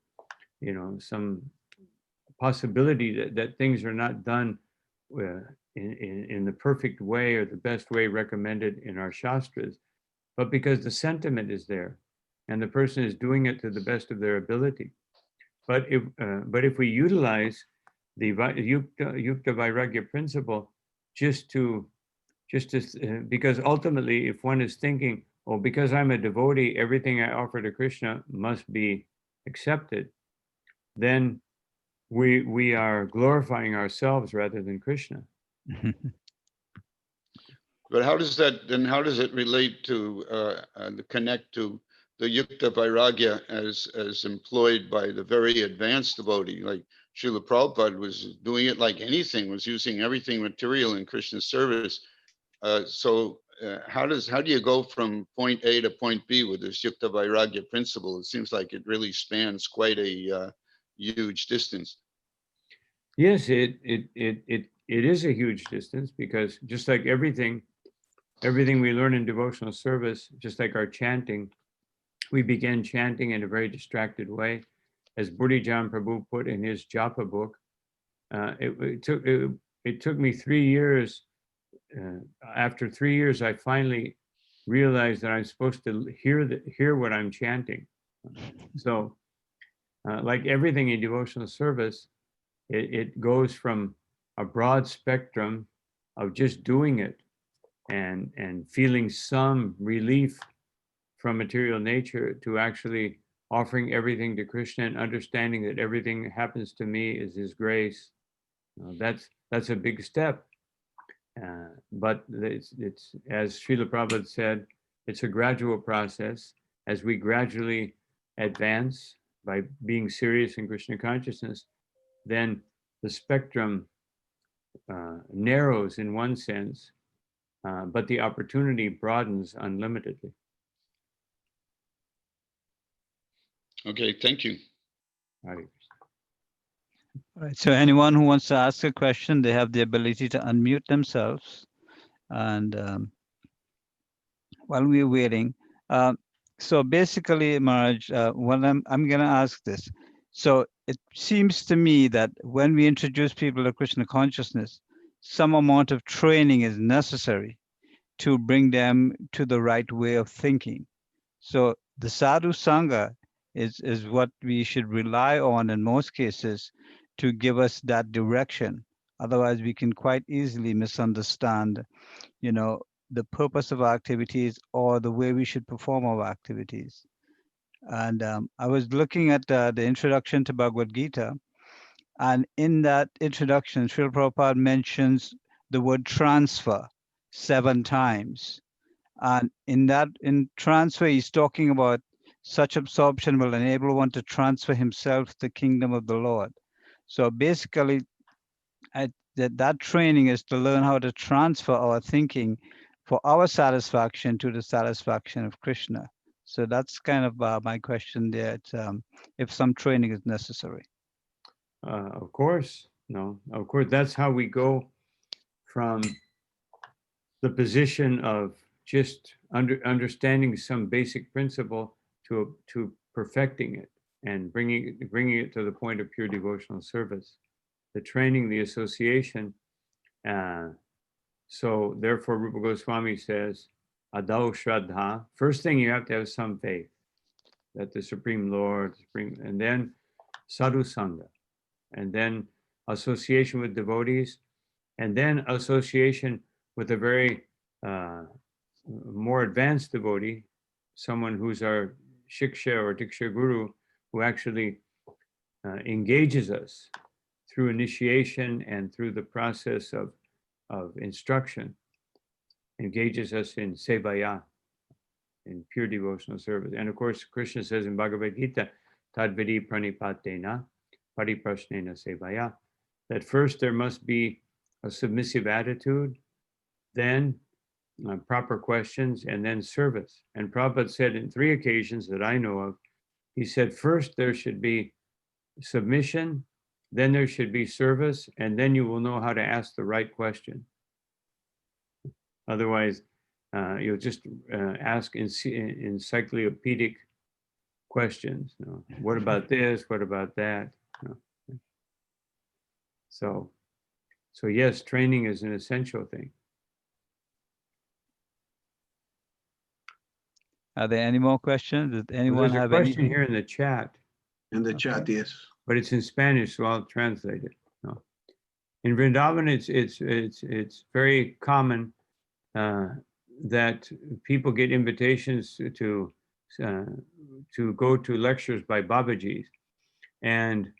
B: possibility that things are not done in the perfect way or the best way recommended in our Shastras, but because the sentiment is there and the person is doing it to the best of their ability. But if we utilize the Yukta Vairagya principle because ultimately, if one is thinking, oh, because I'm a devotee, everything I offer to Krishna must be accepted, then we are glorifying ourselves rather than Krishna.
A: But how does it relate to the connect to the Yukta Vairagya as employed by the very advanced devotee? Like Srila Prabhupada was doing it like anything, was using everything material in Krishna's service. So how do you go from point A to point B with this Yukta Vairagya principle? It seems like it really spans quite a huge distance.
B: Yes, it is a huge distance, because just like everything we learn in devotional service, just like our chanting, we began chanting in a very distracted way. As Buddhijan Prabhu put in his Japa book, it took me 3 years. After 3 years, I finally realized that I'm supposed to hear what I'm chanting. So, like everything in devotional service, it goes from a broad spectrum of just doing it and feeling some relief from material nature to actually offering everything to Krishna and understanding that everything that happens to me is His grace. That's a big step. But it's as Srila Prabhupada said, it's a gradual process. As we gradually advance by being serious in Krishna consciousness, then the spectrum narrows in one sense, but the opportunity broadens unlimitedly.
A: Okay, thank you.
B: Hare
C: All right, so anyone who wants to ask a question, they have the ability to unmute themselves. And while we're waiting, so basically, Maharaj, what I'm going to ask this. So it seems to me that when we introduce people to Krishna consciousness, some amount of training is necessary to bring them to the right way of thinking. So the sadhu sangha is what we should rely on in most cases to give us that direction. Otherwise, we can quite easily misunderstand, the purpose of our activities or the way we should perform our activities. And I was looking at the introduction to Bhagavad Gita, and in that introduction, Srila Prabhupada mentions the word transfer 7 times. And in transfer, he's talking about such absorption will enable one to transfer himself to the kingdom of the Lord. So basically, that training is to learn how to transfer our thinking for our satisfaction to the satisfaction of Krishna. So that's kind of my question there. It's, if some training is necessary.
B: Of course, no. Of course, that's how we go from the position of just understanding some basic principle to perfecting it and bringing it to the point of pure devotional service. The training, the association. So therefore, Rupa Goswami says, Adau Shraddha. First thing, you have to have some faith that the Supreme Lord, and then Sadhu Sangha, and then association with devotees, and then association with a very more advanced devotee, someone who's our Shiksha or Diksha Guru, who actually engages us through initiation and through the process of instruction, engages us in sevaya, in pure devotional service. And of course, Krishna says in Bhagavad Gita, Tadvidi pranipatena pariprashnena sevaya, that first there must be a submissive attitude, then proper questions, and then service. And Prabhupada said in 3 occasions that I know of, he said, first there should be submission, then there should be service, and then you will know how to ask the right question. Otherwise, you'll just ask encyclopedic questions. What about this? What about that? So So yes, training is an essential thing.
C: Are there any more questions? Does
B: Well,
C: anyone
B: there's a
C: have
B: question
C: anything?
B: here in the chat,
D: In the chat, yes.
B: but it's in Spanish, so I'll translate it. No. In Vrindavan, it's very common that people get invitations to go to lectures by Babajis, and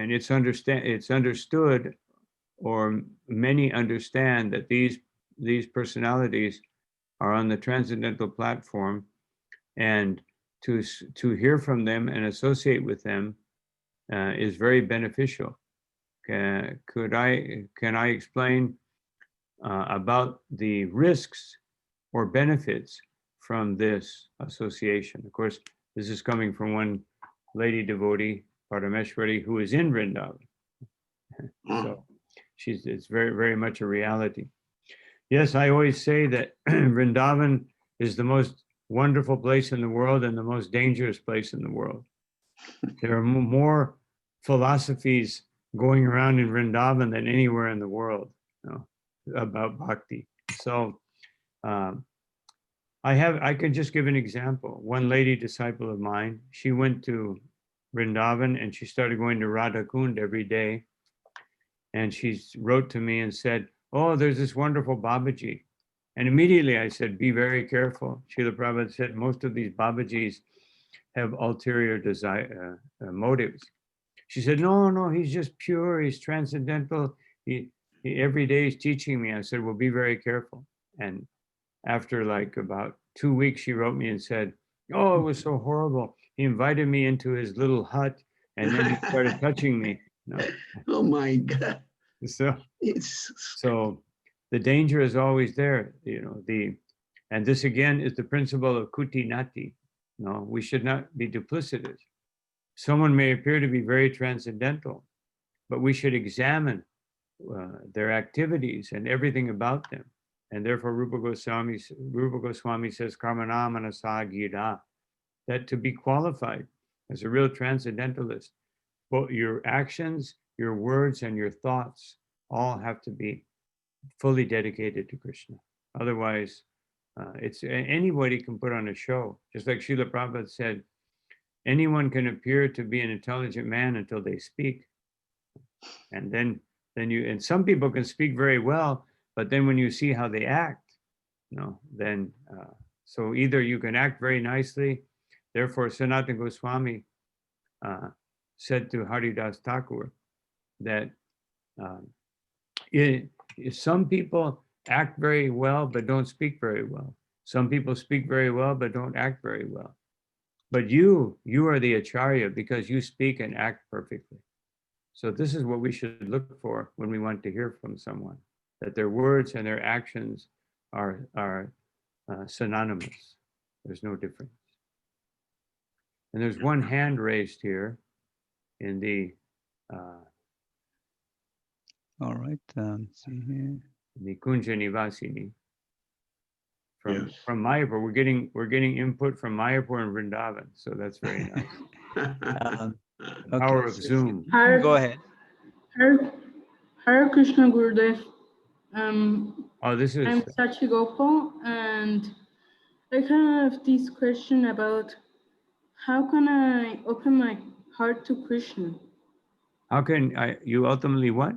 B: it's understood, or many understand, that these personalities are on the transcendental platform, and to hear from them and associate with them is very beneficial. Can I explain about the risks or benefits from this association? Of course, this is coming from one lady devotee, Parameshwari, who is in Vrindavan. So it's very, very much a reality. Yes, I always say that Vrindavan is the most wonderful place in the world and the most dangerous place in the world. There are more philosophies going around in Vrindavan than anywhere in the world, about bhakti. So I can just give an example. One lady disciple of mine, she went to Vrindavan and she started going to Radha Kund every day. And she wrote to me and said, "Oh, there's this wonderful Babaji." And immediately I said, "Be very careful." Srila Prabhupada said, most of these Babajis have ulterior motives. She said, no, he's just pure, he's transcendental. He every day he's teaching me. I said, well, be very careful. And after like about 2 weeks, she wrote me and said, "Oh, it was so horrible. He invited me into his little hut and then he started touching me." No.
D: Oh my God.
B: So the danger is always there, and this again is the principle of kuti nati. No, we should not be duplicitous. Someone may appear to be very transcendental, but we should examine their activities and everything about them. And therefore Rupa Goswami says, karmana manasa gira, that to be qualified as a real transcendentalist, both your actions, your words, and your thoughts all have to be fully dedicated to Krishna. Otherwise, anybody can put on a show. Just like Srila Prabhupada said, anyone can appear to be an intelligent man until they speak. And then some people can speak very well, but then when you see how they act, so either you can act very nicely. Therefore, Sanatana Goswami said to Haridas Thakur that some people act very well but don't speak very well. Some people speak very well but don't act very well. But you are the Acharya because you speak and act perfectly. So this is what we should look for when we want to hear from someone, that their words and their actions are synonymous. There's no difference. And there's one hand raised here in the
C: all right, see here.
B: The Kunja Nivasini from
D: Yes.
B: Mayapur. We're getting input from Mayapur and Vrindavan, so that's very nice.
C: Okay.
B: Power of Zoom.
C: Go ahead.
E: Hare Krishna Gurudev.
B: This is
E: I'm Sachi Gopal, and I kind of have this question about how can I open my heart to Krishna?
B: how can you ultimately what?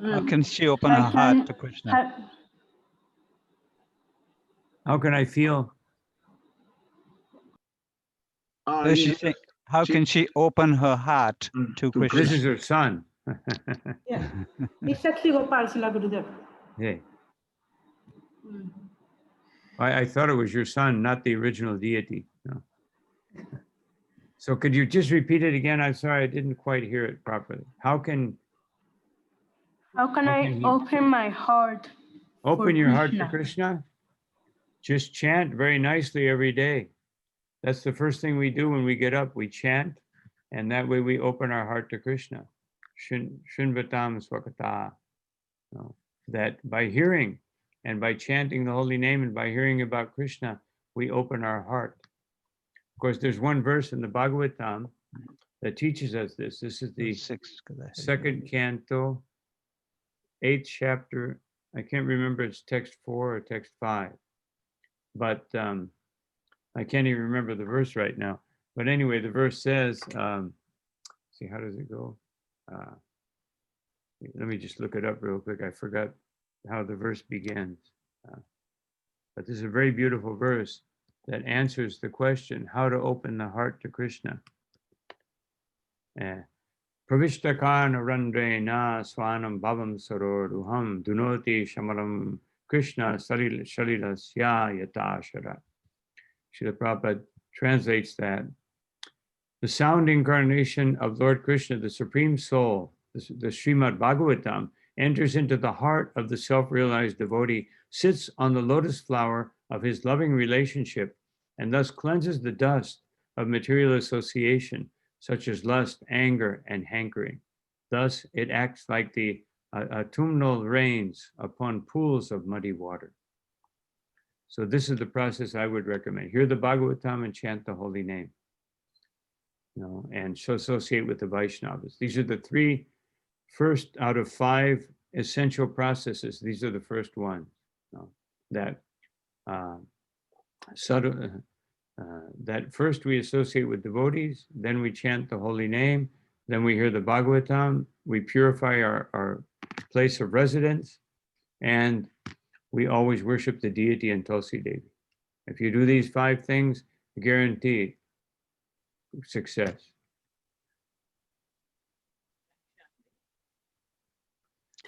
C: How can she open her heart to Krishna?
B: How can I feel?
C: No, she's saying, how can she open her heart to Krishna?
B: This is her son.
E: Yeah, exactly Gopal Sila Gurudev.
B: Yeah. I thought it was your son, not the original deity. No. So could you just repeat it again? I'm sorry, I didn't quite hear it properly. How can
E: I open my heart?
B: Open your heart to
E: Krishna?
B: Krishna? Just chant very nicely every day. That's the first thing we do when we get up. We chant, and that way we open our heart to Krishna. Shunvatam Swakata. That by hearing and by chanting the holy name and by hearing about Krishna, we open our heart. Of course, there's one verse in the Bhagavatam that teaches us this. This is the
C: Six, 'cause I had it
B: second canto, 8th chapter. I can't remember it's text 4 or text 5, but I can't even remember the verse right now. But anyway, the verse says, see, how does it go? Let me just look it up real quick. I forgot how the verse begins. But this is a very beautiful verse that answers the question, how to open the heart to Krishna. Pravishtakan arandrena swanam bhavam saroruham dunoti shamaram Krishna shalilasya yatashara. Srila Prabhupada translates that. The sound incarnation of Lord Krishna, the Supreme Soul, the Srimad Bhagavatam, enters into the heart of the self-realized devotee, sits on the lotus flower of his loving relationship, and thus cleanses the dust of material association, such as lust, anger, and hankering. Thus, it acts like the autumnal rains upon pools of muddy water. So this is the process I would recommend. Hear the Bhagavatam and chant the holy name. And so associate with the Vaishnavas. These are the 3 first out of 5 essential processes. These are the first ones that that first we associate with devotees, then we chant the holy name, then we hear the Bhagavatam, we purify our place of residence, and we always worship the deity and Tulsi Devi. If you do these 5 things, guaranteed success.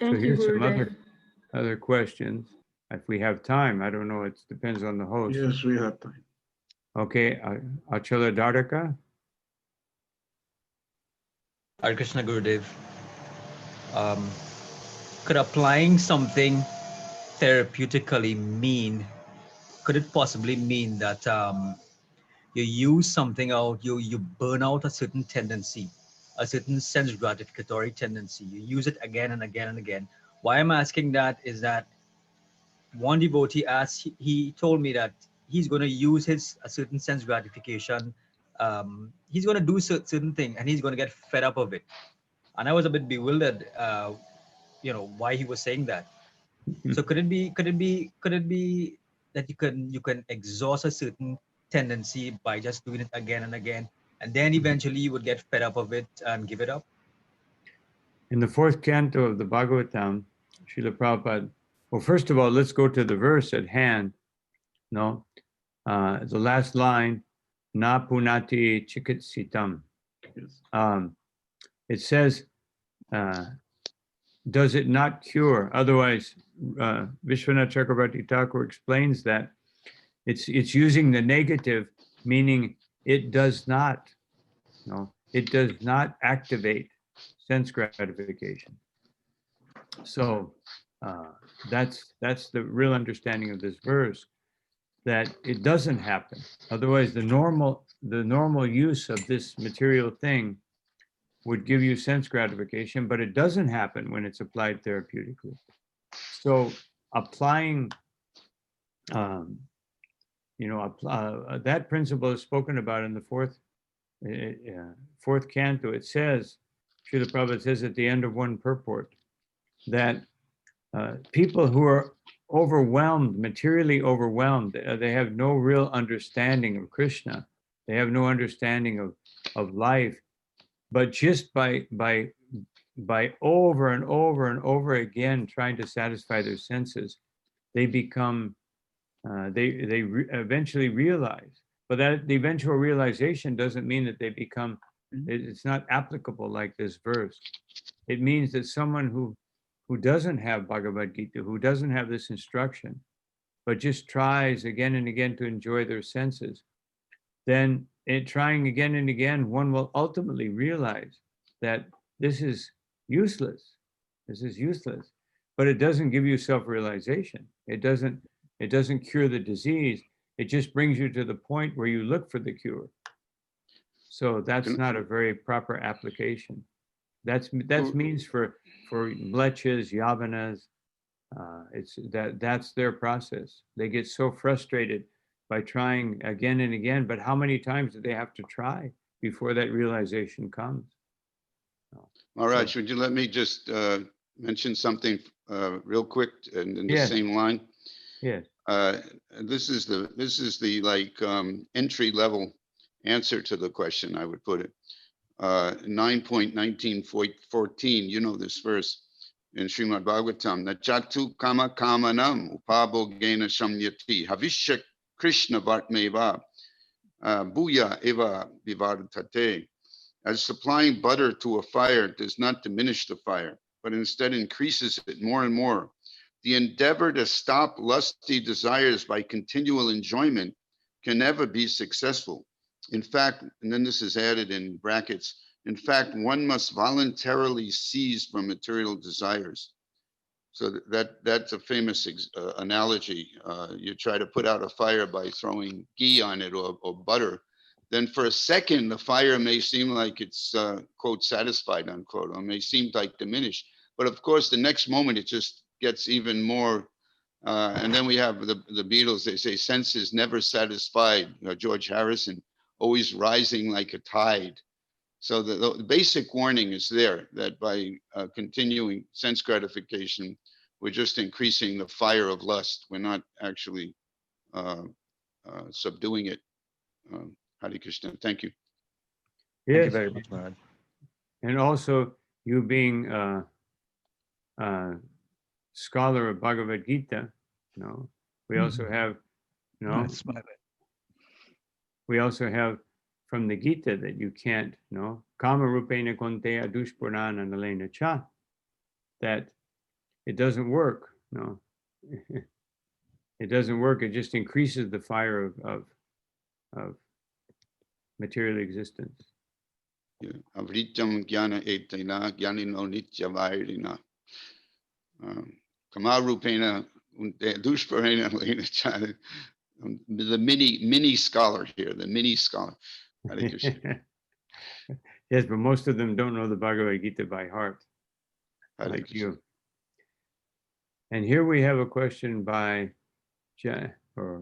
E: Thank
B: So
E: you,
B: here's some
E: Gurudev.
B: other questions. If we have time, I don't know, it depends on the host.
D: Yes, we have time.
B: Okay, Achala Dharaka.
F: Hare Krishna Gurudev. Could applying something therapeutically mean, could it possibly mean that you use something out, you burn out a certain tendency, a certain sense gratificatory tendency, you use it again and again and again? Why I'm asking that is that one devotee asked, he told me that he's going to use a certain sense gratification. He's going to do certain thing and he's going to get fed up of it. And I was a bit bewildered, why he was saying that. So could it be that you can exhaust a certain tendency by just doing it again and again, and then eventually you would get fed up of it and give it up?
B: In the 4th canto of the Bhagavatam, Srila Prabhupada, well, first of all, let's go to the verse at hand. The last line, na punati chikitsitam. It says, does it not cure? Otherwise, Vishwanath Chakrabarti Thakur explains that it's using the negative, meaning it does not, it does not activate sense gratification. So that's the real understanding of this verse, that it doesn't happen. Otherwise, the normal use of this material thing would give you sense gratification, but it doesn't happen when it's applied therapeutically. So applying, that principle is spoken about in the 4th canto. It says, Srila Prabhupada says at the end of one purport, that people who are overwhelmed, materially overwhelmed, they have no real understanding of Krishna. They have no understanding of life. But just by over and over and over again trying to satisfy their senses, they become, eventually realize. But that the eventual realization doesn't mean that they become, it's not applicable like this verse. It means that someone who doesn't have Bhagavad Gita, who doesn't have this instruction, but just tries again and again to enjoy their senses, then trying again and again, one will ultimately realize that this is useless. This is useless. But it doesn't give you self-realization. It doesn't cure the disease. It just brings you to the point where you look for the cure. So that's not a very proper application. That's means for mlechas, yavanas. That's their process. They get so frustrated by trying again and again, but how many times do they have to try before that realization comes.
A: Maharaj, would you let me just mention something real quick and in the
B: Yes.
A: same line?
B: Yes.
A: This is the like entry level answer to the question, I would put it. 9.1914, you know this verse in Srimad Bhagavatam. Nachatu kama kamanam upabhogena shamyati havishya Krishna vartmeva bhuya eva vivardhate. As supplying butter to a fire does not diminish the fire, but instead increases it more and more. The endeavor to stop lusty desires by continual enjoyment can never be successful. In fact, and then this is added in brackets, in fact, one must voluntarily cease from material desires. So that's a famous analogy. You try to put out a fire by throwing ghee on it or butter. Then for a second, the fire may seem like it's, quote, satisfied, unquote, or may seem like diminished. But of course, the next moment, it just gets even more. And then we have the Beatles, they say, sense is never satisfied. George Harrison, always rising like a tide. So the basic warning is there that by continuing sense gratification, we're just increasing the fire of lust. We're not actually subduing it. Hare Krishna. Thank you.
F: Thank you
B: Yes.
F: very much, Maharaj.
B: And also, you being a scholar of Bhagavad Gita, we also have,
C: That's my bad.
B: we also have from the Gita that you can't, kama rupena konte adushpurnana nalena cha, that it doesn't work. It doesn't work. It just increases the fire of material existence.
A: Avrityam jnana etena jnanino nitya vairina. Kamarupena dushparena lena chana. The mini scholar here, the mini scholar. Hare Krishna.
B: Yes, but most of them don't know the Bhagavad Gita by heart,
A: Hare
B: like
A: Krishna.
B: you. And here we have a question by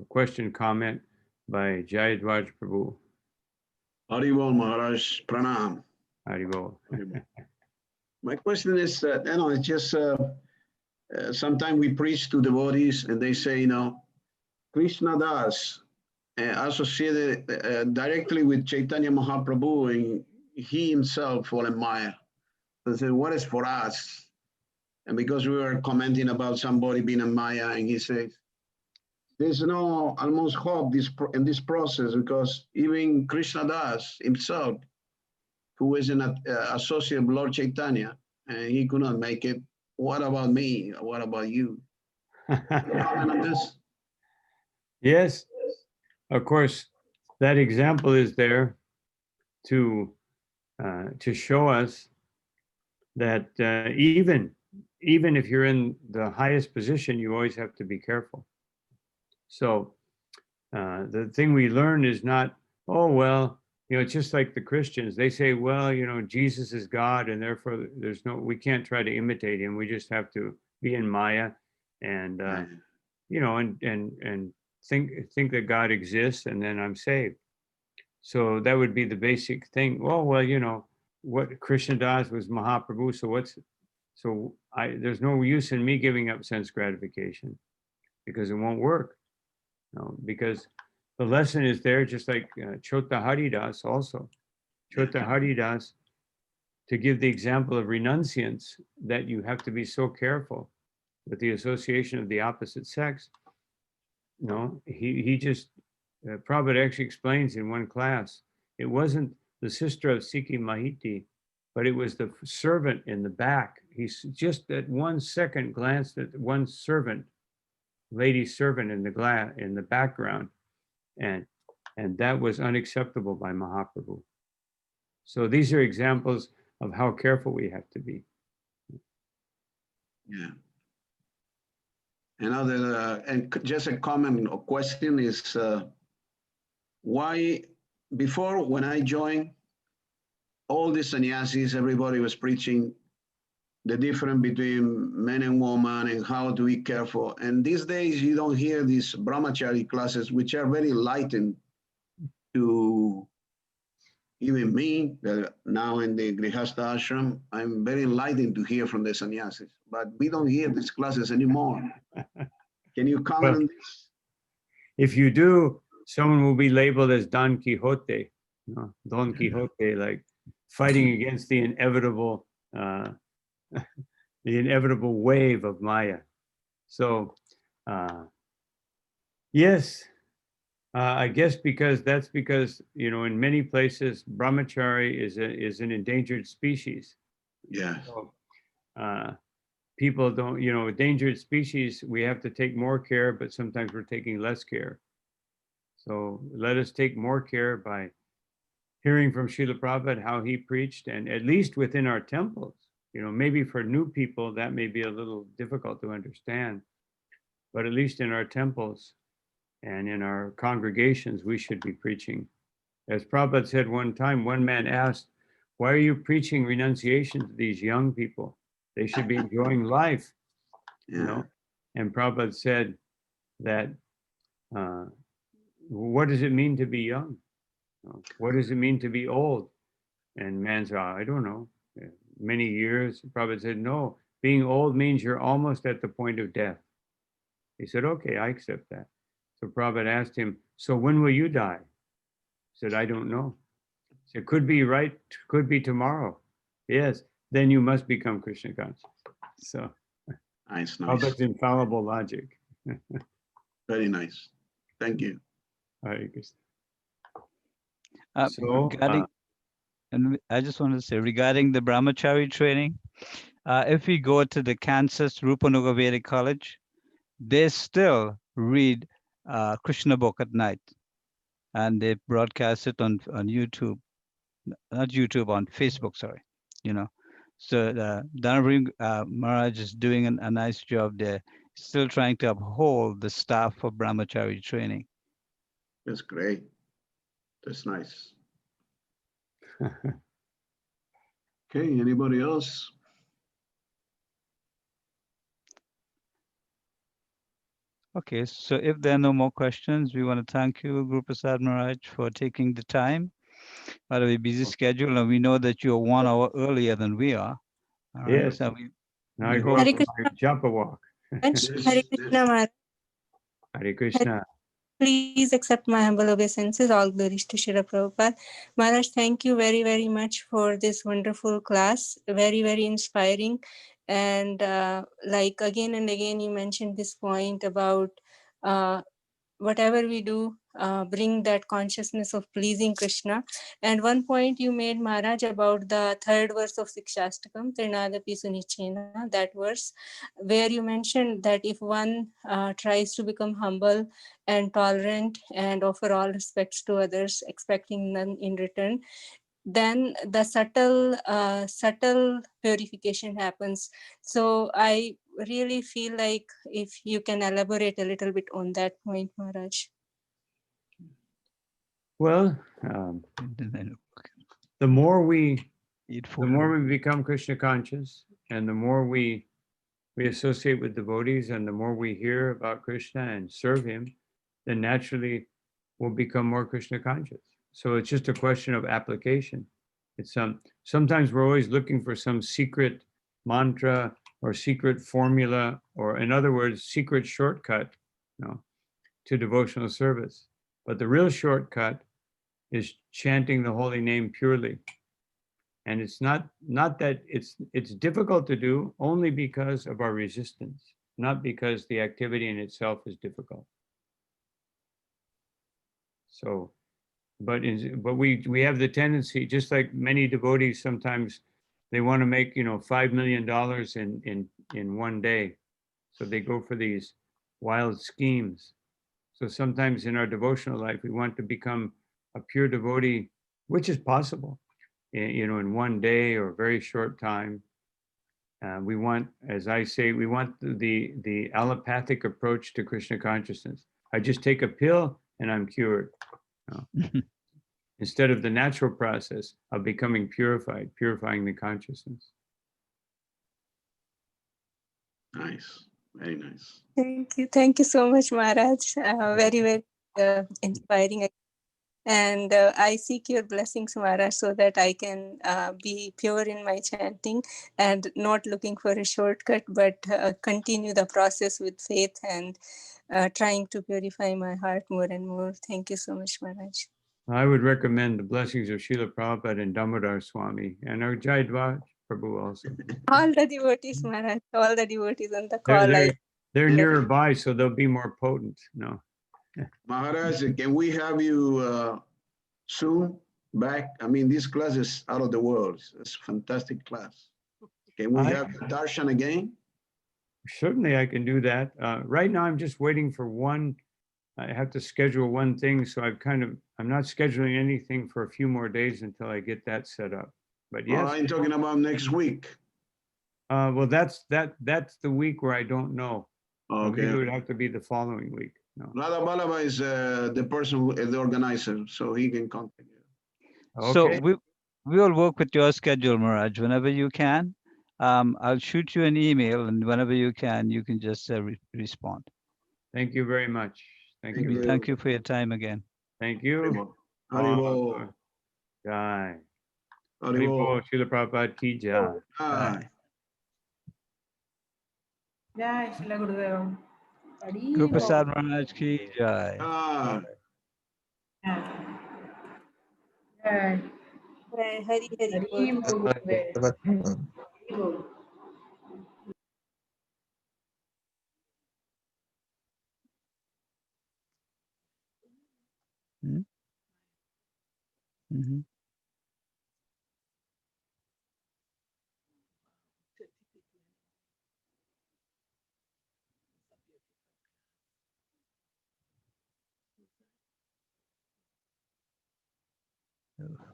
B: question comment by Jayadvaj Prabhu.
D: Haribol Maharaj, Pranam.
B: Haribol.
D: My question is, it's just sometimes we preach to devotees and they say, Krishna Das associated directly with Chaitanya Mahaprabhu, and he himself fall in Maya. They say, what is for us? And because we were commenting about somebody being in Maya, and he says, there's no almost hope in this process, because even Krishna Das himself, who is an associate of Lord Chaitanya, and he could not make it. What about me? What about you? Can you comment on this?
B: Yes, of course, that example is there to show us that even if you're in the highest position, you always have to be careful. So the thing we learn is not, oh, well, it's just like the Christians. They say, well, Jesus is God, and therefore we can't try to imitate him. We just have to be in Maya and, and think that God exists, and then I'm saved. So that would be the basic thing. Oh, well, what Krishna Das was Mahaprabhu. So there's no use in me giving up sense gratification, because it won't work. Because the lesson is there, just like Chota Haridas also. Chota Haridas, to give the example of renunciance, that you have to be so careful with the association of the opposite sex. He just, Prabhupada actually explains in one class, it wasn't the sister of Sikhi Mahiti, but it was the servant in the back. He's just at 1 second glanced at one servant, lady servant in the background, and that was unacceptable by Mahaprabhu. So these are examples of how careful we have to be.
D: Yeah. And just a comment or question is, why before, when I joined, all the sannyasis, everybody was preaching the difference between men and women and how to be careful. And these days you don't hear these brahmachari classes, which are very lightened to, even me, that now in the Grihastha ashram, I'm very enlightened to hear from the sannyasis, but we don't hear these classes anymore. Can you comment on this?
B: If you do, someone will be labeled as Don Quixote, Don Quixote, like fighting against the inevitable wave of Maya. So, yes, I guess that's because, in many places, brahmachari is an endangered species.
D: Yeah.
B: So, people don't, endangered species, we have to take more care, but sometimes we're taking less care. So let us take more care by hearing from Srila Prabhupada how he preached, and at least within our temples, maybe for new people that may be a little difficult to understand, but at least in our temples and in our congregations, we should be preaching. As Prabhupada said one time, one man asked, why are you preaching renunciation to these young people? They should be enjoying life, And Prabhupada said that, what does it mean to be young? What does it mean to be old? And man said, I don't know, many years. Prabhupada said, no, being old means you're almost at the point of death. He said, okay, I accept that. So Prabhupada asked him, so when will you die? He said, I don't know. He said, could be tomorrow. Yes, then you must become Krishna conscious. So
D: Nice.
B: Prabhupada's infallible logic.
D: Very nice. Thank you.
B: Hare Krishna.
C: And I just wanted to say, regarding the brahmachari training, if we go to the Kansas Rupanuga Vedic College, they still read Krishna book at night, and they broadcast it on YouTube, not YouTube, on Facebook, sorry. So Dhanavri Maharaj is doing a nice job there, still trying to uphold the staff of brahmachari training.
D: That's great. That's nice. Okay, anybody else?
C: Okay, so if there are no more questions, we want to thank you, Guru Prasad Maharaj, for taking the time out of a busy schedule, and we know that you're 1 hour earlier than we are. All right,
B: yes.
C: so
B: Now I go for my japa walk.
G: Hare Krishna Maharaj.
B: Hare Krishna.
G: Please accept my humble obeisances. All glories to Srila Prabhupada. Maharaj, thank you very, very much for this wonderful class. Very, very inspiring. And like again and again, you mentioned this point about whatever we do, bring that consciousness of pleasing Krishna. And one point you made, Maharaj, about the third verse of Sikshastakam, Trinadapi Sunichena, that verse, where you mentioned that if one tries to become humble and tolerant and offer all respects to others, expecting none in return, then the subtle purification happens. So I really feel like if you can elaborate a little bit on that point, Maharaj.
B: Well, the more we become Krishna conscious, and the more we associate with devotees, and the more we hear about Krishna and serve him, then naturally we'll become more Krishna conscious. So it's just a question of application. It's sometimes we're always looking for some secret mantra or secret formula, or in other words, secret shortcut, to devotional service. But the real shortcut is chanting the holy name purely. And it's not that it's difficult to do only because of our resistance, not because the activity in itself is difficult. So, but we have the tendency, just like many devotees, sometimes they want to make $5 million in one day, so they go for these wild schemes. So sometimes in our devotional life, we want to become a pure devotee, which is possible, in one day or a very short time. We want, as I say, we want the allopathic approach to Krishna consciousness. I just take a pill and I'm cured. Instead of the natural process of becoming purifying the consciousness.
D: Nice, very nice.
G: Thank you so much, Maharaj. Very, very inspiring. And I seek your blessings, Maharaj, so that I can be pure in my chanting and not looking for a shortcut, but continue the process with faith and trying to purify my heart more and more. Thank you so much, Maharaj.
B: I would recommend the blessings of Srila Prabhupada and Damodar Swami and our Jai Dvaj Prabhu also.
G: All the devotees, Maharaj, all the devotees on the call.
B: They're nearby, so they'll be more potent. No.
D: Maharaj, can we have you soon back? I mean, this class is out of the world. It's a fantastic class. Can we have darshan again?
B: Certainly I can do that. Right now I'm just waiting for one. I have to schedule one thing, so I'm not scheduling anything for a few more days until I get that set up. But yes.
D: I'm talking about next week.
B: Well, that's the week where I don't know.
D: Okay.
B: Maybe it would have to be the following week. No.
D: Radha Ballabha is the person, the organizer, so he can contact you.
B: Okay.
C: So we will work with your schedule, Maharaj, whenever you can. I'll shoot you an email, and whenever you can just respond.
B: Thank you very much. Thank you.
C: Thank you for your time again.
B: Thank you.
D: Haribol.
B: Jai.
D: Haribol.
B: Srila Prabhupada ki jai.
D: Jai.
H: Jai Shila Gurudev.
C: Guru Prasad Maharaj ki jai.
D: Jai.
H: Jai.
G: Hari Hari
H: Hari
G: Bol.
H: Bol Gurudev. Hari Bol.
C: Mm-hmm.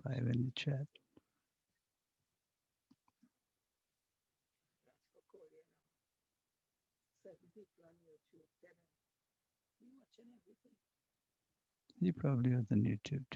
C: Five in the chat. He probably has on YouTube.